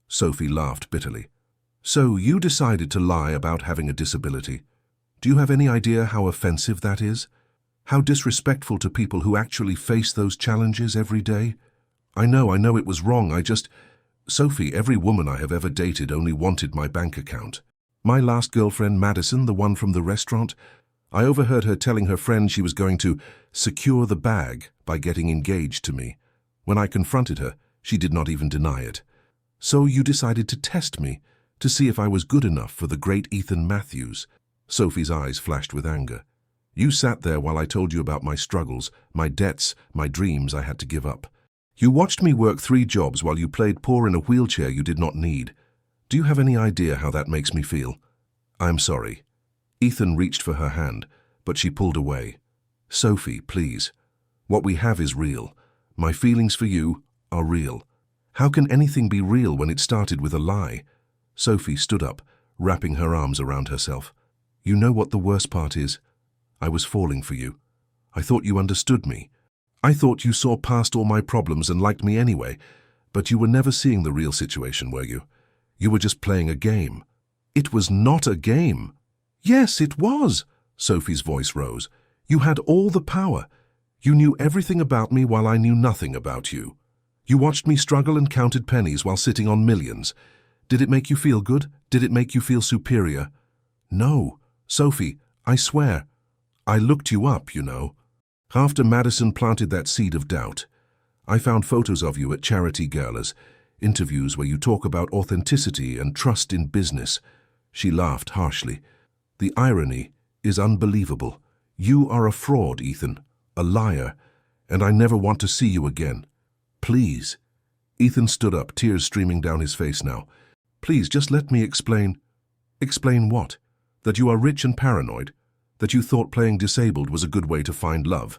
Sophie laughed bitterly. "So you decided to lie about having a disability. Do you have any idea how offensive that is? How disrespectful to people who actually face those challenges every day? I know it was wrong. Sophie, every woman I have ever dated only wanted my bank account. My last girlfriend, Madison, the one from the restaurant, I overheard her telling her friend she was going to secure the bag by getting engaged to me. When I confronted her, she did not even deny it. So you decided to test me, to see if I was good enough for the great Ethan Matthews." Sophie's eyes flashed with anger. "You sat there while I told you about my struggles, my debts, my dreams I had to give up. You watched me work 3 jobs while you played poor in a wheelchair you did not need. Do you have any idea how that makes me feel?" "I'm sorry." Ethan reached for her hand, but she pulled away. "Sophie, please. What we have is real. My feelings for you are real. How can anything be real when it started with a lie?" Sophie stood up, wrapping her arms around herself. "You know what the worst part is? I was falling for you. I thought you understood me. I thought you saw past all my problems and liked me anyway, but you were never seeing the real situation, were you? You were just playing a game." "It was not a game." "Yes, it was." Sophie's voice rose. "You had all the power. You knew everything about me while I knew nothing about you. You watched me struggle and counted pennies while sitting on millions. Did it make you feel good? Did it make you feel superior?" "No, Sophie, I swear. I looked you up, you know. After Madison planted that seed of doubt, I found photos of you at charity galas, interviews where you talk about authenticity and trust in business." She laughed harshly. "The irony is unbelievable. You are a fraud, Ethan, a liar, and I never want to see you again. Please." Ethan stood up, tears streaming down his face now. "Please, just let me explain." "Explain what? That you are rich and paranoid? That you thought playing disabled was a good way to find love?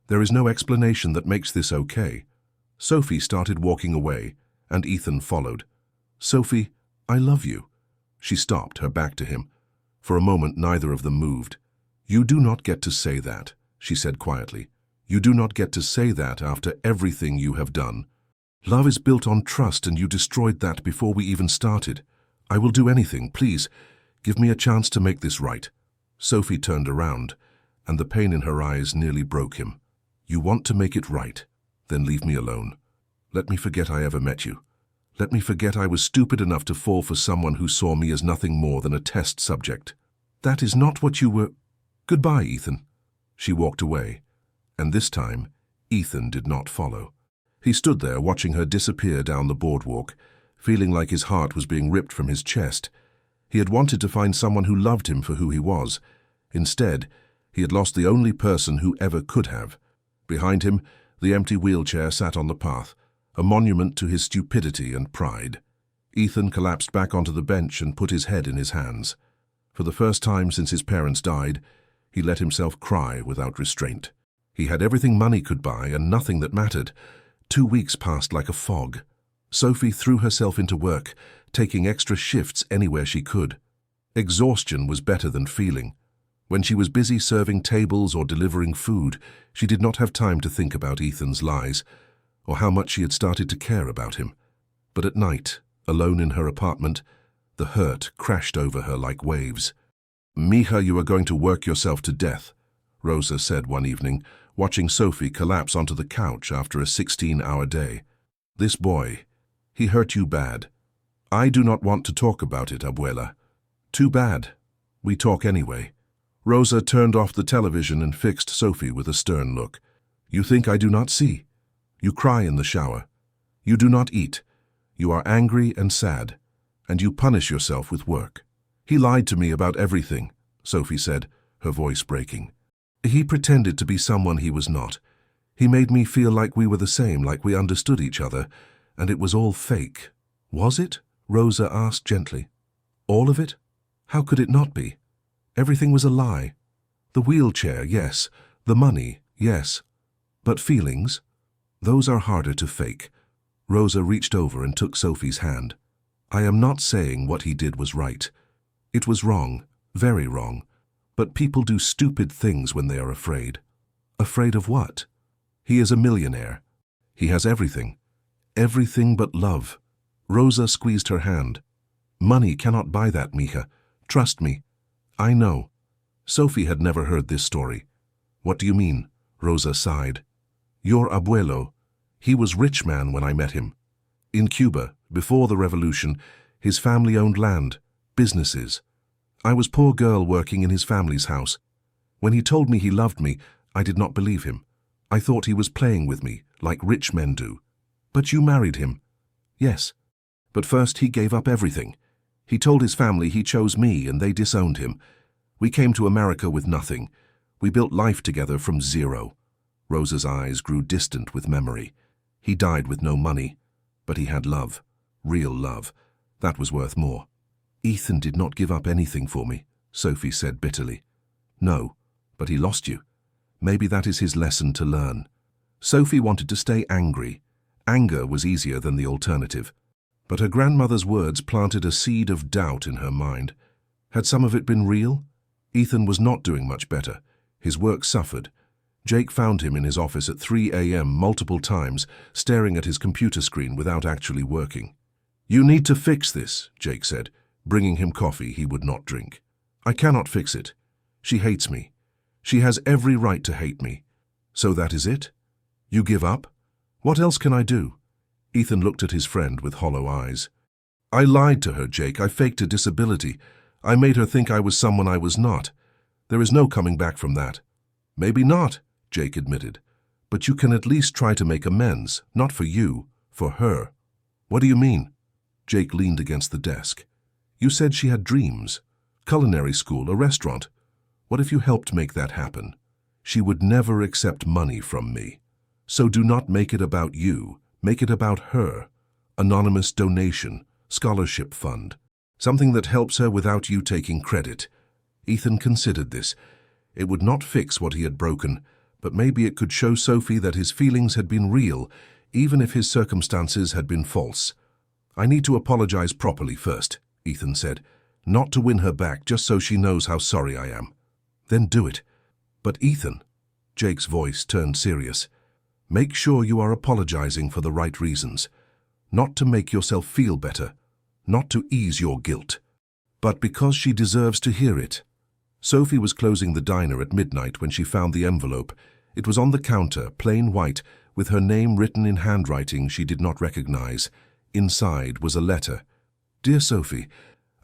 There is no explanation that makes this okay." Sophie started walking away, and Ethan followed. "Sophie, I love you." She stopped, her back to him. For a moment, neither of them moved. "You do not get to say that," she said quietly. "You do not get to say that after everything you have done. Love is built on trust, and you destroyed that before we even started. I will do anything. Please, give me a chance to make this right." Sophie turned around, and the pain in her eyes nearly broke him. "You want to make it right? Then leave me alone. Let me forget I ever met you. Let me forget I was stupid enough to fall for someone who saw me as nothing more than a test subject. That is not what you were—" "Goodbye, Ethan." She walked away, And this time, Ethan did not follow. He stood there watching her disappear down the boardwalk, feeling like his heart was being ripped from his chest. He had wanted to find someone who loved him for who he was. Instead, he had lost the only person who ever could have. Behind him, the empty wheelchair sat on the path, a monument to his stupidity and pride. Ethan collapsed back onto the bench and put his head in his hands. For the first time since his parents died, he let himself cry without restraint. He had everything money could buy and nothing that mattered. 2 weeks passed like a fog. Sophie threw herself into work, taking extra shifts anywhere she could. Exhaustion was better than feeling. When she was busy serving tables or delivering food, she did not have time to think about Ethan's lies, or how much she had started to care about him. But at night, alone in her apartment, the hurt crashed over her like waves. "Mija, you are going to work yourself to death," Rosa said one evening, watching Sophie collapse onto the couch after a 16-hour day. "This boy, he hurt you bad. I do not want to talk about it, Abuela." "Too bad. We talk anyway." Rosa turned off the television and fixed Sophie with a stern look. "You think I do not see? You cry in the shower. You do not eat. You are angry and sad. And you punish yourself with work." "He lied to me about everything," Sophie said, her voice breaking. "He pretended to be someone he was not. He made me feel like we were the same, like we understood each other, and it was all fake." "Was it?" Rosa asked gently. "All of it? How could it not be? Everything was a lie. The wheelchair, yes. The money, yes. But feelings? Those are harder to fake." Rosa reached over and took Sophie's hand. "I am not saying what he did was right. It was wrong, very wrong. But people do stupid things when they are afraid." "Afraid of what?" "He is a millionaire. He has everything. Everything but love." Rosa squeezed her hand. "Money cannot buy that, Mija. Trust me." "I know." Sophie had never heard this story. "What do you mean?" Rosa sighed. "Your abuelo. He was rich man when I met him. In Cuba, before the revolution, his family owned land, businesses. I was poor girl working in his family's house. When he told me he loved me, I did not believe him. I thought he was playing with me, like rich men do." "But you married him." "Yes. But first he gave up everything. He told his family he chose me and they disowned him. We came to America with nothing. We built life together from zero." Rosa's eyes grew distant with memory. "He died with no money, but he had love, real love. That was worth more." "Ethan did not give up anything for me," Sophie said bitterly. "No, but he lost you. Maybe that is his lesson to learn." Sophie wanted to stay angry. Anger was easier than the alternative. But her grandmother's words planted a seed of doubt in her mind. Had some of it been real? Ethan was not doing much better. His work suffered. Jake found him in his office at 3 a.m. multiple times, staring at his computer screen without actually working. "You need to fix this," Jake said, bringing him coffee he would not drink. "I cannot fix it. She hates me. She has every right to hate me." "So that is it? You give up? What else can I do?" Ethan looked at his friend with hollow eyes. "I lied to her, Jake. I faked a disability. I made her think I was someone I was not. There is no coming back from that." "Maybe not," Jake admitted. "But you can at least try to make amends, not for you, for her." "What do you mean?" Jake leaned against the desk. "You said she had dreams. Culinary school, a restaurant. What if you helped make that happen? She would never accept money from me. So do not make it about you. Make it about her. Anonymous donation, scholarship fund. Something that helps her without you taking credit." Ethan considered this. It would not fix what he had broken, but maybe it could show Sophie that his feelings had been real, even if his circumstances had been false. "I need to apologize properly first," Ethan said. "Not to win her back, just so she knows how sorry I am." "Then do it." "But Ethan," Jake's voice turned serious, "make sure you are apologizing for the right reasons. Not to make yourself feel better, not to ease your guilt, but because she deserves to hear it." Sophie was closing the diner at midnight when she found the envelope. It was on the counter, plain white, with her name written in handwriting she did not recognize. Inside was a letter. "Dear Sophie,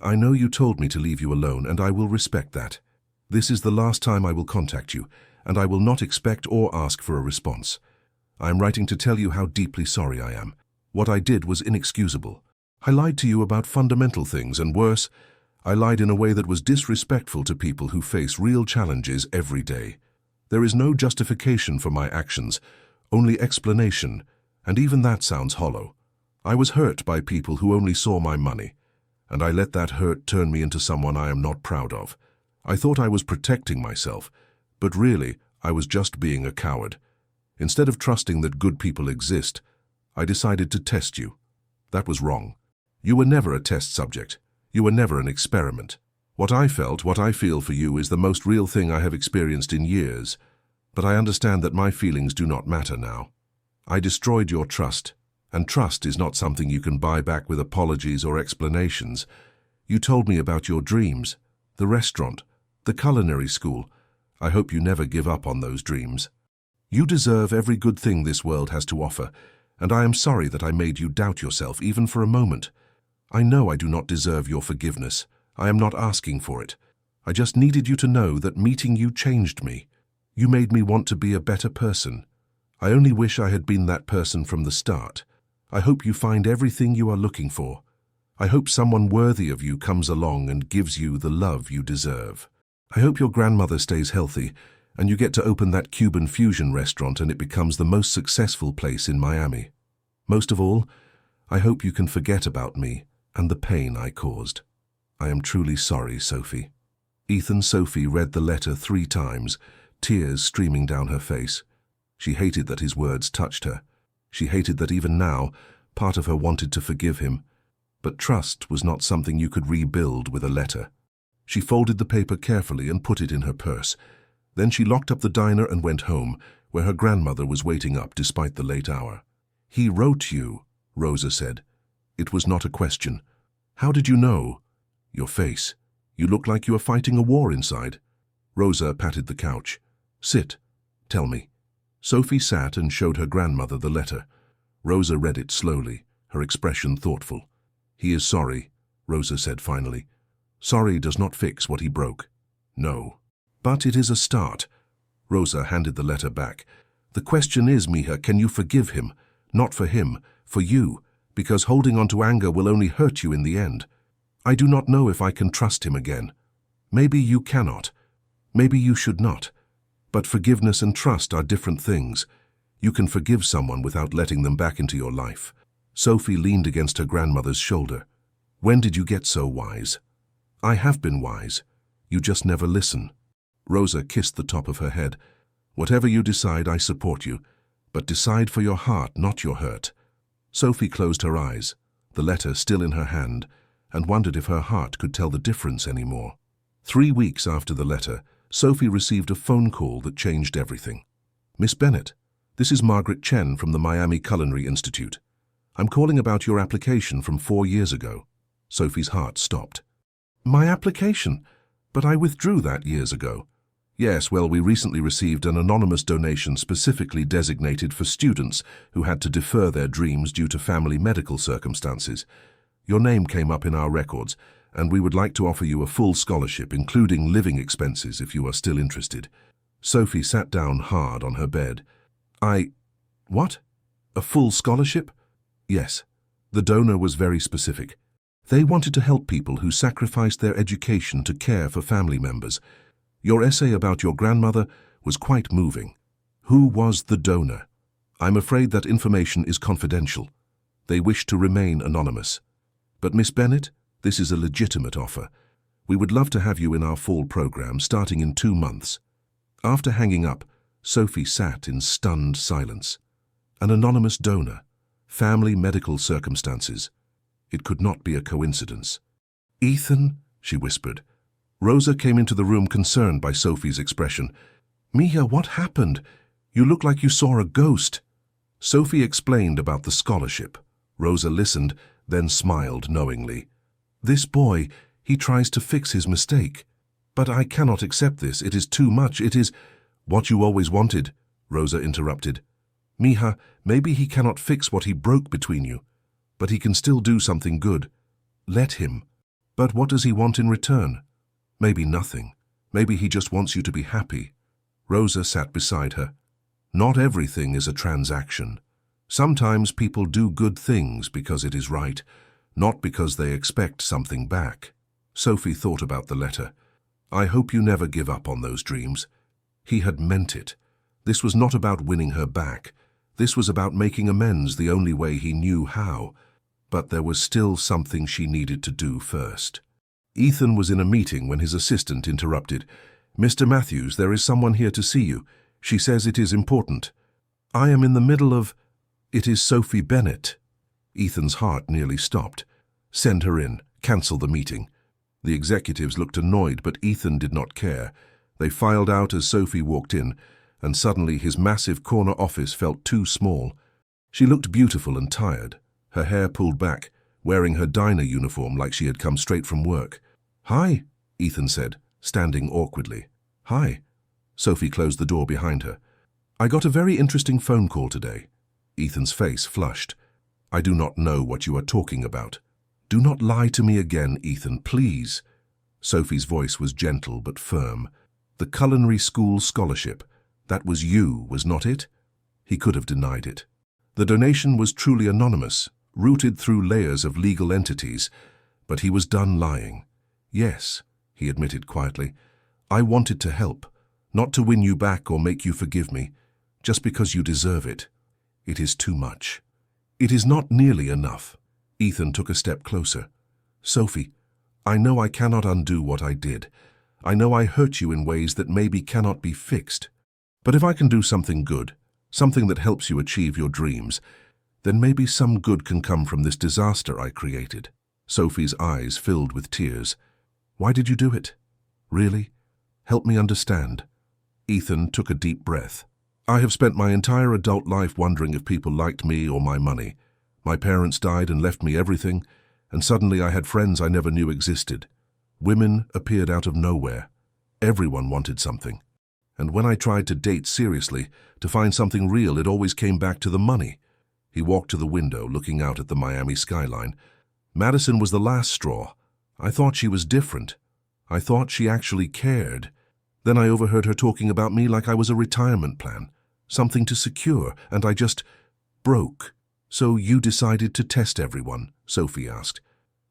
I know you told me to leave you alone, and I will respect that. This is the last time I will contact you, and I will not expect or ask for a response. I am writing to tell you how deeply sorry I am. What I did was inexcusable. I lied to you about fundamental things, and worse, I lied in a way that was disrespectful to people who face real challenges every day. There is no justification for my actions, only explanation, and even that sounds hollow. I was hurt by people who only saw my money, and I let that hurt turn me into someone I am not proud of. I thought I was protecting myself, but really, I was just being a coward. Instead of trusting that good people exist, I decided to test you. That was wrong. You were never a test subject. You were never an experiment. What I felt, what I feel for you is the most real thing I have experienced in years, but I understand that my feelings do not matter now. I destroyed your trust, and trust is not something you can buy back with apologies or explanations. You told me about your dreams, the restaurant, the culinary school. I hope you never give up on those dreams. You deserve every good thing this world has to offer, and I am sorry that I made you doubt yourself even for a moment. I know I do not deserve your forgiveness. I am not asking for it. I just needed you to know that meeting you changed me. You made me want to be a better person. I only wish I had been that person from the start. I hope you find everything you are looking for. I hope someone worthy of you comes along and gives you the love you deserve. I hope your grandmother stays healthy and you get to open that Cuban fusion restaurant and it becomes the most successful place in Miami. Most of all, I hope you can forget about me and the pain I caused. I am truly sorry, Sophie. Sophie read the letter 3 times, tears streaming down her face. She hated that his words touched her. She hated that even now, part of her wanted to forgive him. But trust was not something you could rebuild with a letter. She folded the paper carefully and put it in her purse. Then she locked up the diner and went home, where her grandmother was waiting up despite the late hour. "He wrote you," Rosa said. It was not a question. "How did you know?" "Your face. You look like you are fighting a war inside." Rosa patted the couch. "Sit. Tell me." Sophie sat and showed her grandmother the letter. Rosa read it slowly, her expression thoughtful. "He is sorry," Rosa said finally. "Sorry does not fix what he broke." "No. But it is a start." Rosa handed the letter back. "The question is, Mija, can you forgive him? Not for him, for you, because holding on to anger will only hurt you in the end. I do not know if I can trust him again. Maybe you cannot. Maybe you should not. But forgiveness and trust are different things. You can forgive someone without letting them back into your life." Sophie leaned against her grandmother's shoulder. "When did you get so wise?" "I have been wise. You just never listen." Rosa kissed the top of her head. "Whatever you decide, I support you. But decide for your heart, not your hurt." Sophie closed her eyes, the letter still in her hand, and wondered if her heart could tell the difference anymore. 3 weeks after the letter, Sophie received a phone call that changed everything. "Miss Bennett, this is Margaret Chen from the Miami Culinary Institute. I'm calling about your application from 4 years ago." Sophie's heart stopped. "My application? But I withdrew that years ago." "Yes, well, we recently received an anonymous donation specifically designated for students who had to defer their dreams due to family medical circumstances. Your name came up in our records, and we would like to offer you a full scholarship, including living expenses, if you are still interested." Sophie sat down hard on her bed. What? A full scholarship?" "Yes." The donor was very specific. They wanted to help people who sacrificed their education to care for family members. Your essay about your grandmother was quite moving. Who was the donor? I'm afraid that information is confidential. They wish to remain anonymous. But Miss Bennett, this is a legitimate offer. We would love to have you in our fall program starting in 2 months. After hanging up, Sophie sat in stunned silence. An anonymous donor, family medical circumstances. It could not be a coincidence. "Ethan," she whispered. Rosa came into the room concerned by Sophie's expression. "Mija, what happened? You look like you saw a ghost." Sophie explained about the scholarship. Rosa listened, then smiled knowingly. "This boy, he tries to fix his mistake. But I cannot accept this. It is too much. It is—" "What you always wanted," Rosa interrupted. "Mija, maybe he cannot fix what he broke between you, but he can still do something good. Let him. But what does he want in return? Maybe nothing. Maybe he just wants you to be happy." Rosa sat beside her. Not everything is a transaction. Sometimes people do good things because it is right, not because they expect something back. Sophie thought about the letter. I hope you never give up on those dreams. He had meant it. This was not about winning her back. This was about making amends the only way he knew how. But there was still something she needed to do first. Ethan was in a meeting when his assistant interrupted. Mr. Matthews, there is someone here to see you. She says it is important. I am in the middle of... It is Sophie Bennett. Ethan's heart nearly stopped. Send her in. Cancel the meeting. The executives looked annoyed, but Ethan did not care. They filed out as Sophie walked in, and suddenly his massive corner office felt too small. She looked beautiful and tired, her hair pulled back, wearing her diner uniform like she had come straight from work. Hi, Ethan said, standing awkwardly. Hi. Sophie closed the door behind her. I got a very interesting phone call today. Ethan's face flushed. I do not know what you are talking about. Do not lie to me again, Ethan, please. Sophie's voice was gentle but firm. The culinary school scholarship. That was you, was not it? He could have denied it. The donation was truly anonymous, rooted through layers of legal entities, but he was done lying. Yes, he admitted quietly. I wanted to help, not to win you back or make you forgive me, just because you deserve it. It is too much. It is not nearly enough. Ethan took a step closer. Sophie, I know I cannot undo what I did. I know I hurt you in ways that maybe cannot be fixed. But if I can do something good, something that helps you achieve your dreams, then maybe some good can come from this disaster I created. Sophie's eyes filled with tears. Why did you do it? Really? Help me understand. Ethan took a deep breath. I have spent my entire adult life wondering if people liked me or my money. My parents died and left me everything, and suddenly I had friends I never knew existed. Women appeared out of nowhere. Everyone wanted something. And when I tried to date seriously, to find something real, it always came back to the money. He walked to the window, looking out at the Miami skyline. Madison was the last straw. I thought she was different. I thought she actually cared. Then I overheard her talking about me like I was a retirement plan, something to secure, and I just broke. So you decided to test everyone? Sophie asked.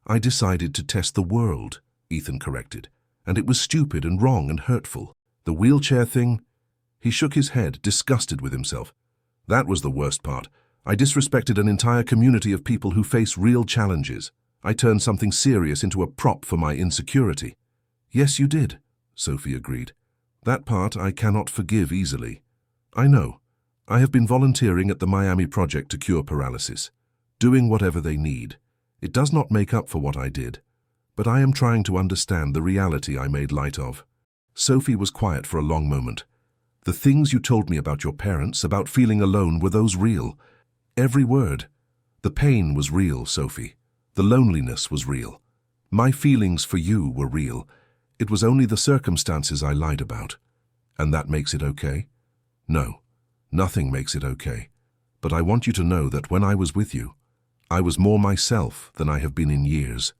I decided to test the world, Ethan corrected, and it was stupid and wrong and hurtful. The wheelchair thing? He shook his head, disgusted with himself. That was the worst part. I disrespected an entire community of people who face real challenges. I turned something serious into a prop for my insecurity. Yes, you did, Sophie agreed. That part I cannot forgive easily. I know. I have been volunteering at the Miami project to cure paralysis, doing whatever they need. It does not make up for what I did, but I am trying to understand the reality I made light of. Sophie was quiet for a long moment. The things you told me about your parents, about feeling alone, were those real? Every word. The pain was real, Sophie. The loneliness was real. My feelings for you were real. It was only the circumstances I lied about. And that makes it okay? No, nothing makes it okay. But I want you to know that when I was with you, I was more myself than I have been in years.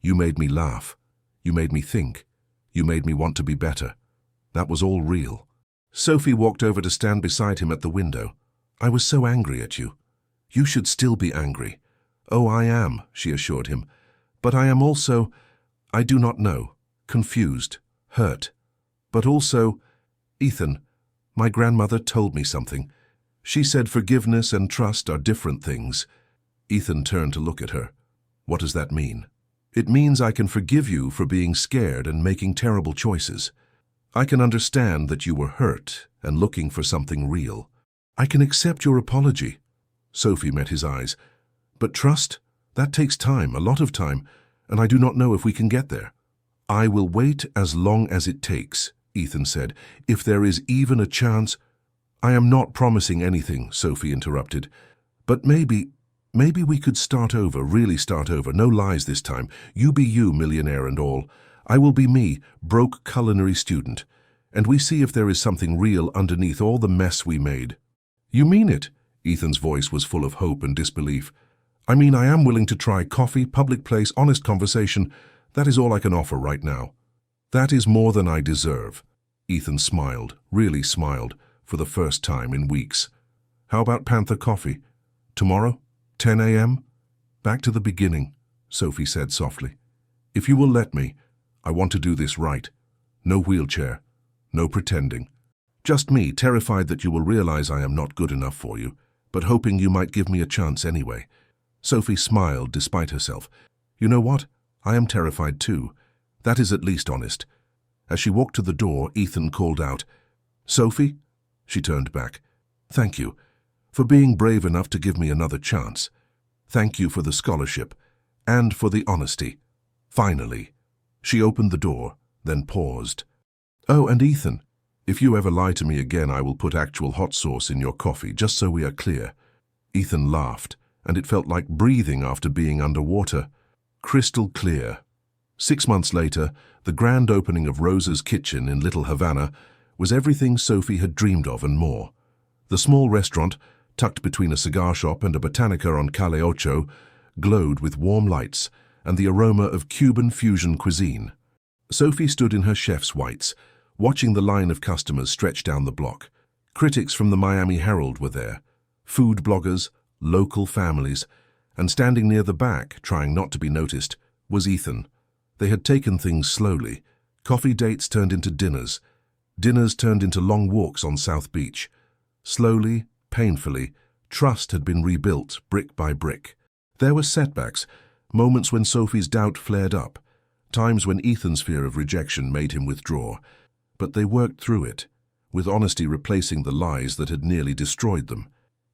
You made me laugh. You made me think. You made me want to be better. That was all real. Sophie walked over to stand beside him at the window. I was so angry at you. You should still be angry. Oh, I am, she assured him. But I am also, I do not know, confused, hurt. But also, Ethan, my grandmother told me something. She said forgiveness and trust are different things. Ethan turned to look at her. What does that mean? It means I can forgive you for being scared and making terrible choices. I can understand that you were hurt and looking for something real. I can accept your apology. Sophie met his eyes. But trust? That takes time, a lot of time, and I do not know if we can get there. I will wait as long as it takes, Ethan said. If there is even a chance... I am not promising anything, Sophie interrupted. But maybe we could start over, really start over. No lies this time. You be you, millionaire and all. I will be me, broke culinary student. And we see if there is something real underneath all the mess we made. You mean it? Ethan's voice was full of hope and disbelief. I mean, I am willing to try coffee, public place, honest conversation. That is all I can offer right now. That is more than I deserve. Ethan smiled, really smiled, for the first time in weeks. How about Panther Coffee? Tomorrow? 10 a.m.? Back to the beginning, Sophie said softly. If you will let me, I want to do this right. No wheelchair, no pretending. Just me, terrified that you will realize I am not good enough for you, but hoping you might give me a chance anyway. Sophie smiled despite herself. You know what? I am terrified too. That is at least honest. As she walked to the door, Ethan called out, Sophie? She turned back. Thank you for being brave enough to give me another chance. Thank you for the scholarship and for the honesty. Finally. She opened the door, then paused. Oh, and Ethan, if you ever lie to me again, I will put actual hot sauce in your coffee, just so we are clear. Ethan laughed, and it felt like breathing after being underwater. Crystal clear. 6 months later, the grand opening of Rosa's Kitchen in Little Havana was everything Sophie had dreamed of and more. The small restaurant, tucked between a cigar shop and a botanica on Calle Ocho, glowed with warm lights and the aroma of Cuban fusion cuisine. Sophie stood in her chef's whites, watching the line of customers stretch down the block. Critics from the Miami Herald were there, food bloggers, local families, and standing near the back, trying not to be noticed, was Ethan. They had taken things slowly. Coffee dates turned into dinners. Dinners turned into long walks on South Beach. Slowly, painfully, trust had been rebuilt brick by brick. There were setbacks, moments when Sophie's doubt flared up, times when Ethan's fear of rejection made him withdraw. But they worked through it, with honesty replacing the lies that had nearly destroyed them.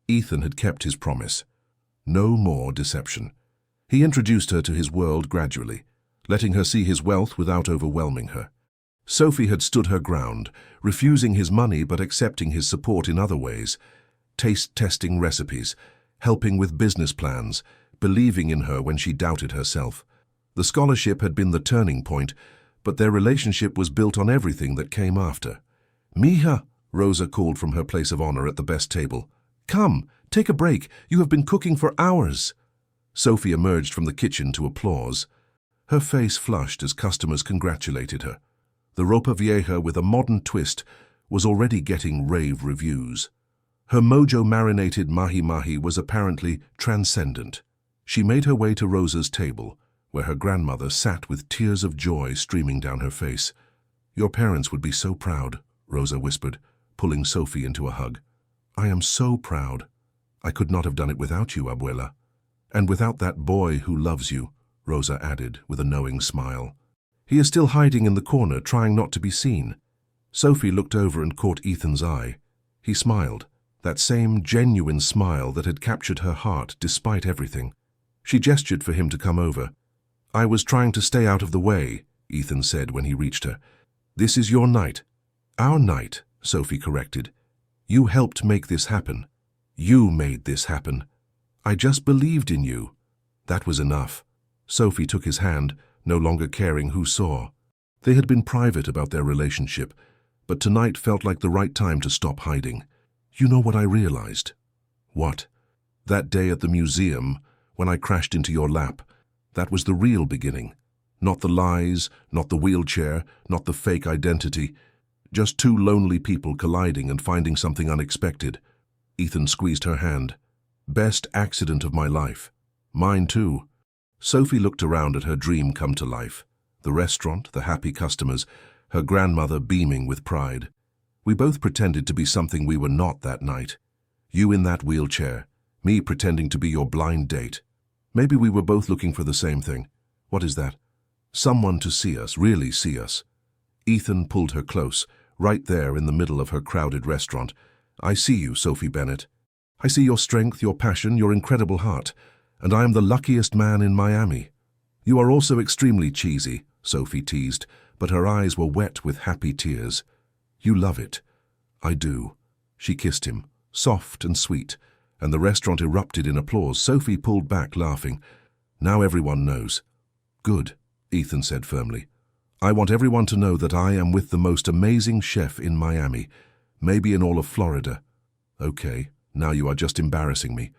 Ethan had kept his promise. No more deception. He introduced her to his world gradually, letting her see his wealth without overwhelming her. Sophie had stood her ground, refusing his money but accepting his support in other ways, taste-testing recipes, helping with business plans, believing in her when she doubted herself. The scholarship had been the turning point, but their relationship was built on everything that came after. Mija, Rosa called from her place of honor at the best table. Come, take a break. You have been cooking for hours. Sophie emerged from the kitchen to applause. Her face flushed as customers congratulated her. The ropa vieja with a modern twist was already getting rave reviews. Her mojo-marinated mahi-mahi was apparently transcendent. She made her way to Rosa's table, where her grandmother sat with tears of joy streaming down her face. Your parents would be so proud, Rosa whispered, pulling Sophie into a hug. I am so proud. I could not have done it without you, Abuela. And without that boy who loves you, Rosa added with a knowing smile. He is still hiding in the corner, trying not to be seen. Sophie looked over and caught Ethan's eye. He smiled, that same genuine smile that had captured her heart despite everything. She gestured for him to come over. I was trying to stay out of the way, Ethan said when he reached her. This is your night. Our night, Sophie corrected. You helped make this happen. You made this happen. I just believed in you. That was enough. Sophie took his hand, no longer caring who saw. They had been private about their relationship, but tonight felt like the right time to stop hiding. You know what I realized? What? That day at the museum, when I crashed into your lap, that was the real beginning. Not the lies, not the wheelchair, not the fake identity. Just two lonely people colliding and finding something unexpected. Ethan squeezed her hand. Best accident of my life. Mine too. Sophie looked around at her dream come to life. The restaurant, the happy customers, her grandmother beaming with pride. We both pretended to be something we were not that night. You in that wheelchair, me pretending to be your blind date. Maybe we were both looking for the same thing. What is that? Someone to see us, really see us. Ethan pulled her close, right there in the middle of her crowded restaurant. I see you, Sophie Bennett. I see your strength, your passion, your incredible heart, and I am the luckiest man in Miami. You are also extremely cheesy, Sophie teased, but her eyes were wet with happy tears. You love it. I do. She kissed him, soft and sweet, and the restaurant erupted in applause. Sophie pulled back, laughing. Now everyone knows. Good, Ethan said firmly. I want everyone to know that I am with the most amazing chef in Miami, maybe in all of Florida. Okay, now you are just embarrassing me.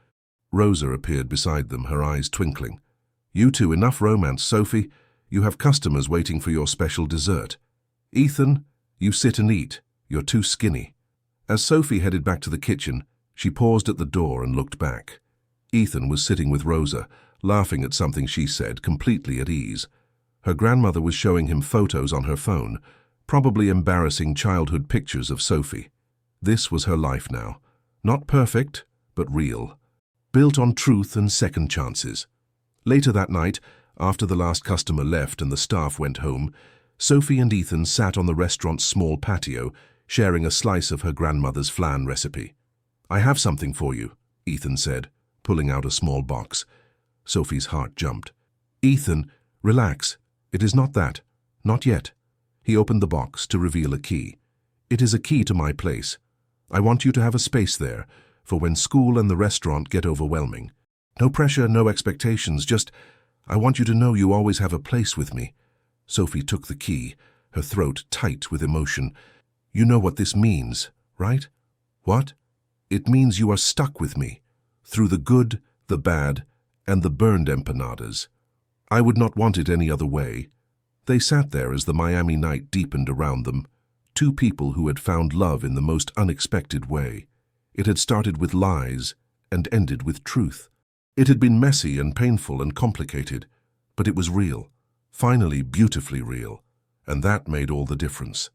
Rosa appeared beside them, her eyes twinkling. You two, enough romance, Sophie. You have customers waiting for your special dessert. Ethan, You sit and eat. You're too skinny." As Sophie headed back to the kitchen, she paused at the door and looked back. Ethan was sitting with Rosa, laughing at something she said, completely at ease. Her grandmother was showing him photos on her phone, probably embarrassing childhood pictures of Sophie. This was her life now. Not perfect, but real. Built on truth and second chances. Later that night, after the last customer left and the staff went home, Sophie and Ethan sat on the restaurant's small patio, sharing a slice of her grandmother's flan recipe. "I have something for you," Ethan said, pulling out a small box. Sophie's heart jumped. "Ethan, relax. It is not that. Not yet." He opened the box to reveal a key. "It is a key to my place. I want you to have a space there, for when school and the restaurant get overwhelming. No pressure, no expectations, just I want you to know you always have a place with me." Sophie took the key, her throat tight with emotion. "You know what this means, right?" "What?" "It means you are stuck with me, through the good, the bad, and the burned empanadas. I would not want it any other way." They sat there as the Miami night deepened around them, two people who had found love in the most unexpected way. It had started with lies and ended with truth. It had been messy and painful and complicated, but it was real, finally beautifully real, and that made all the difference.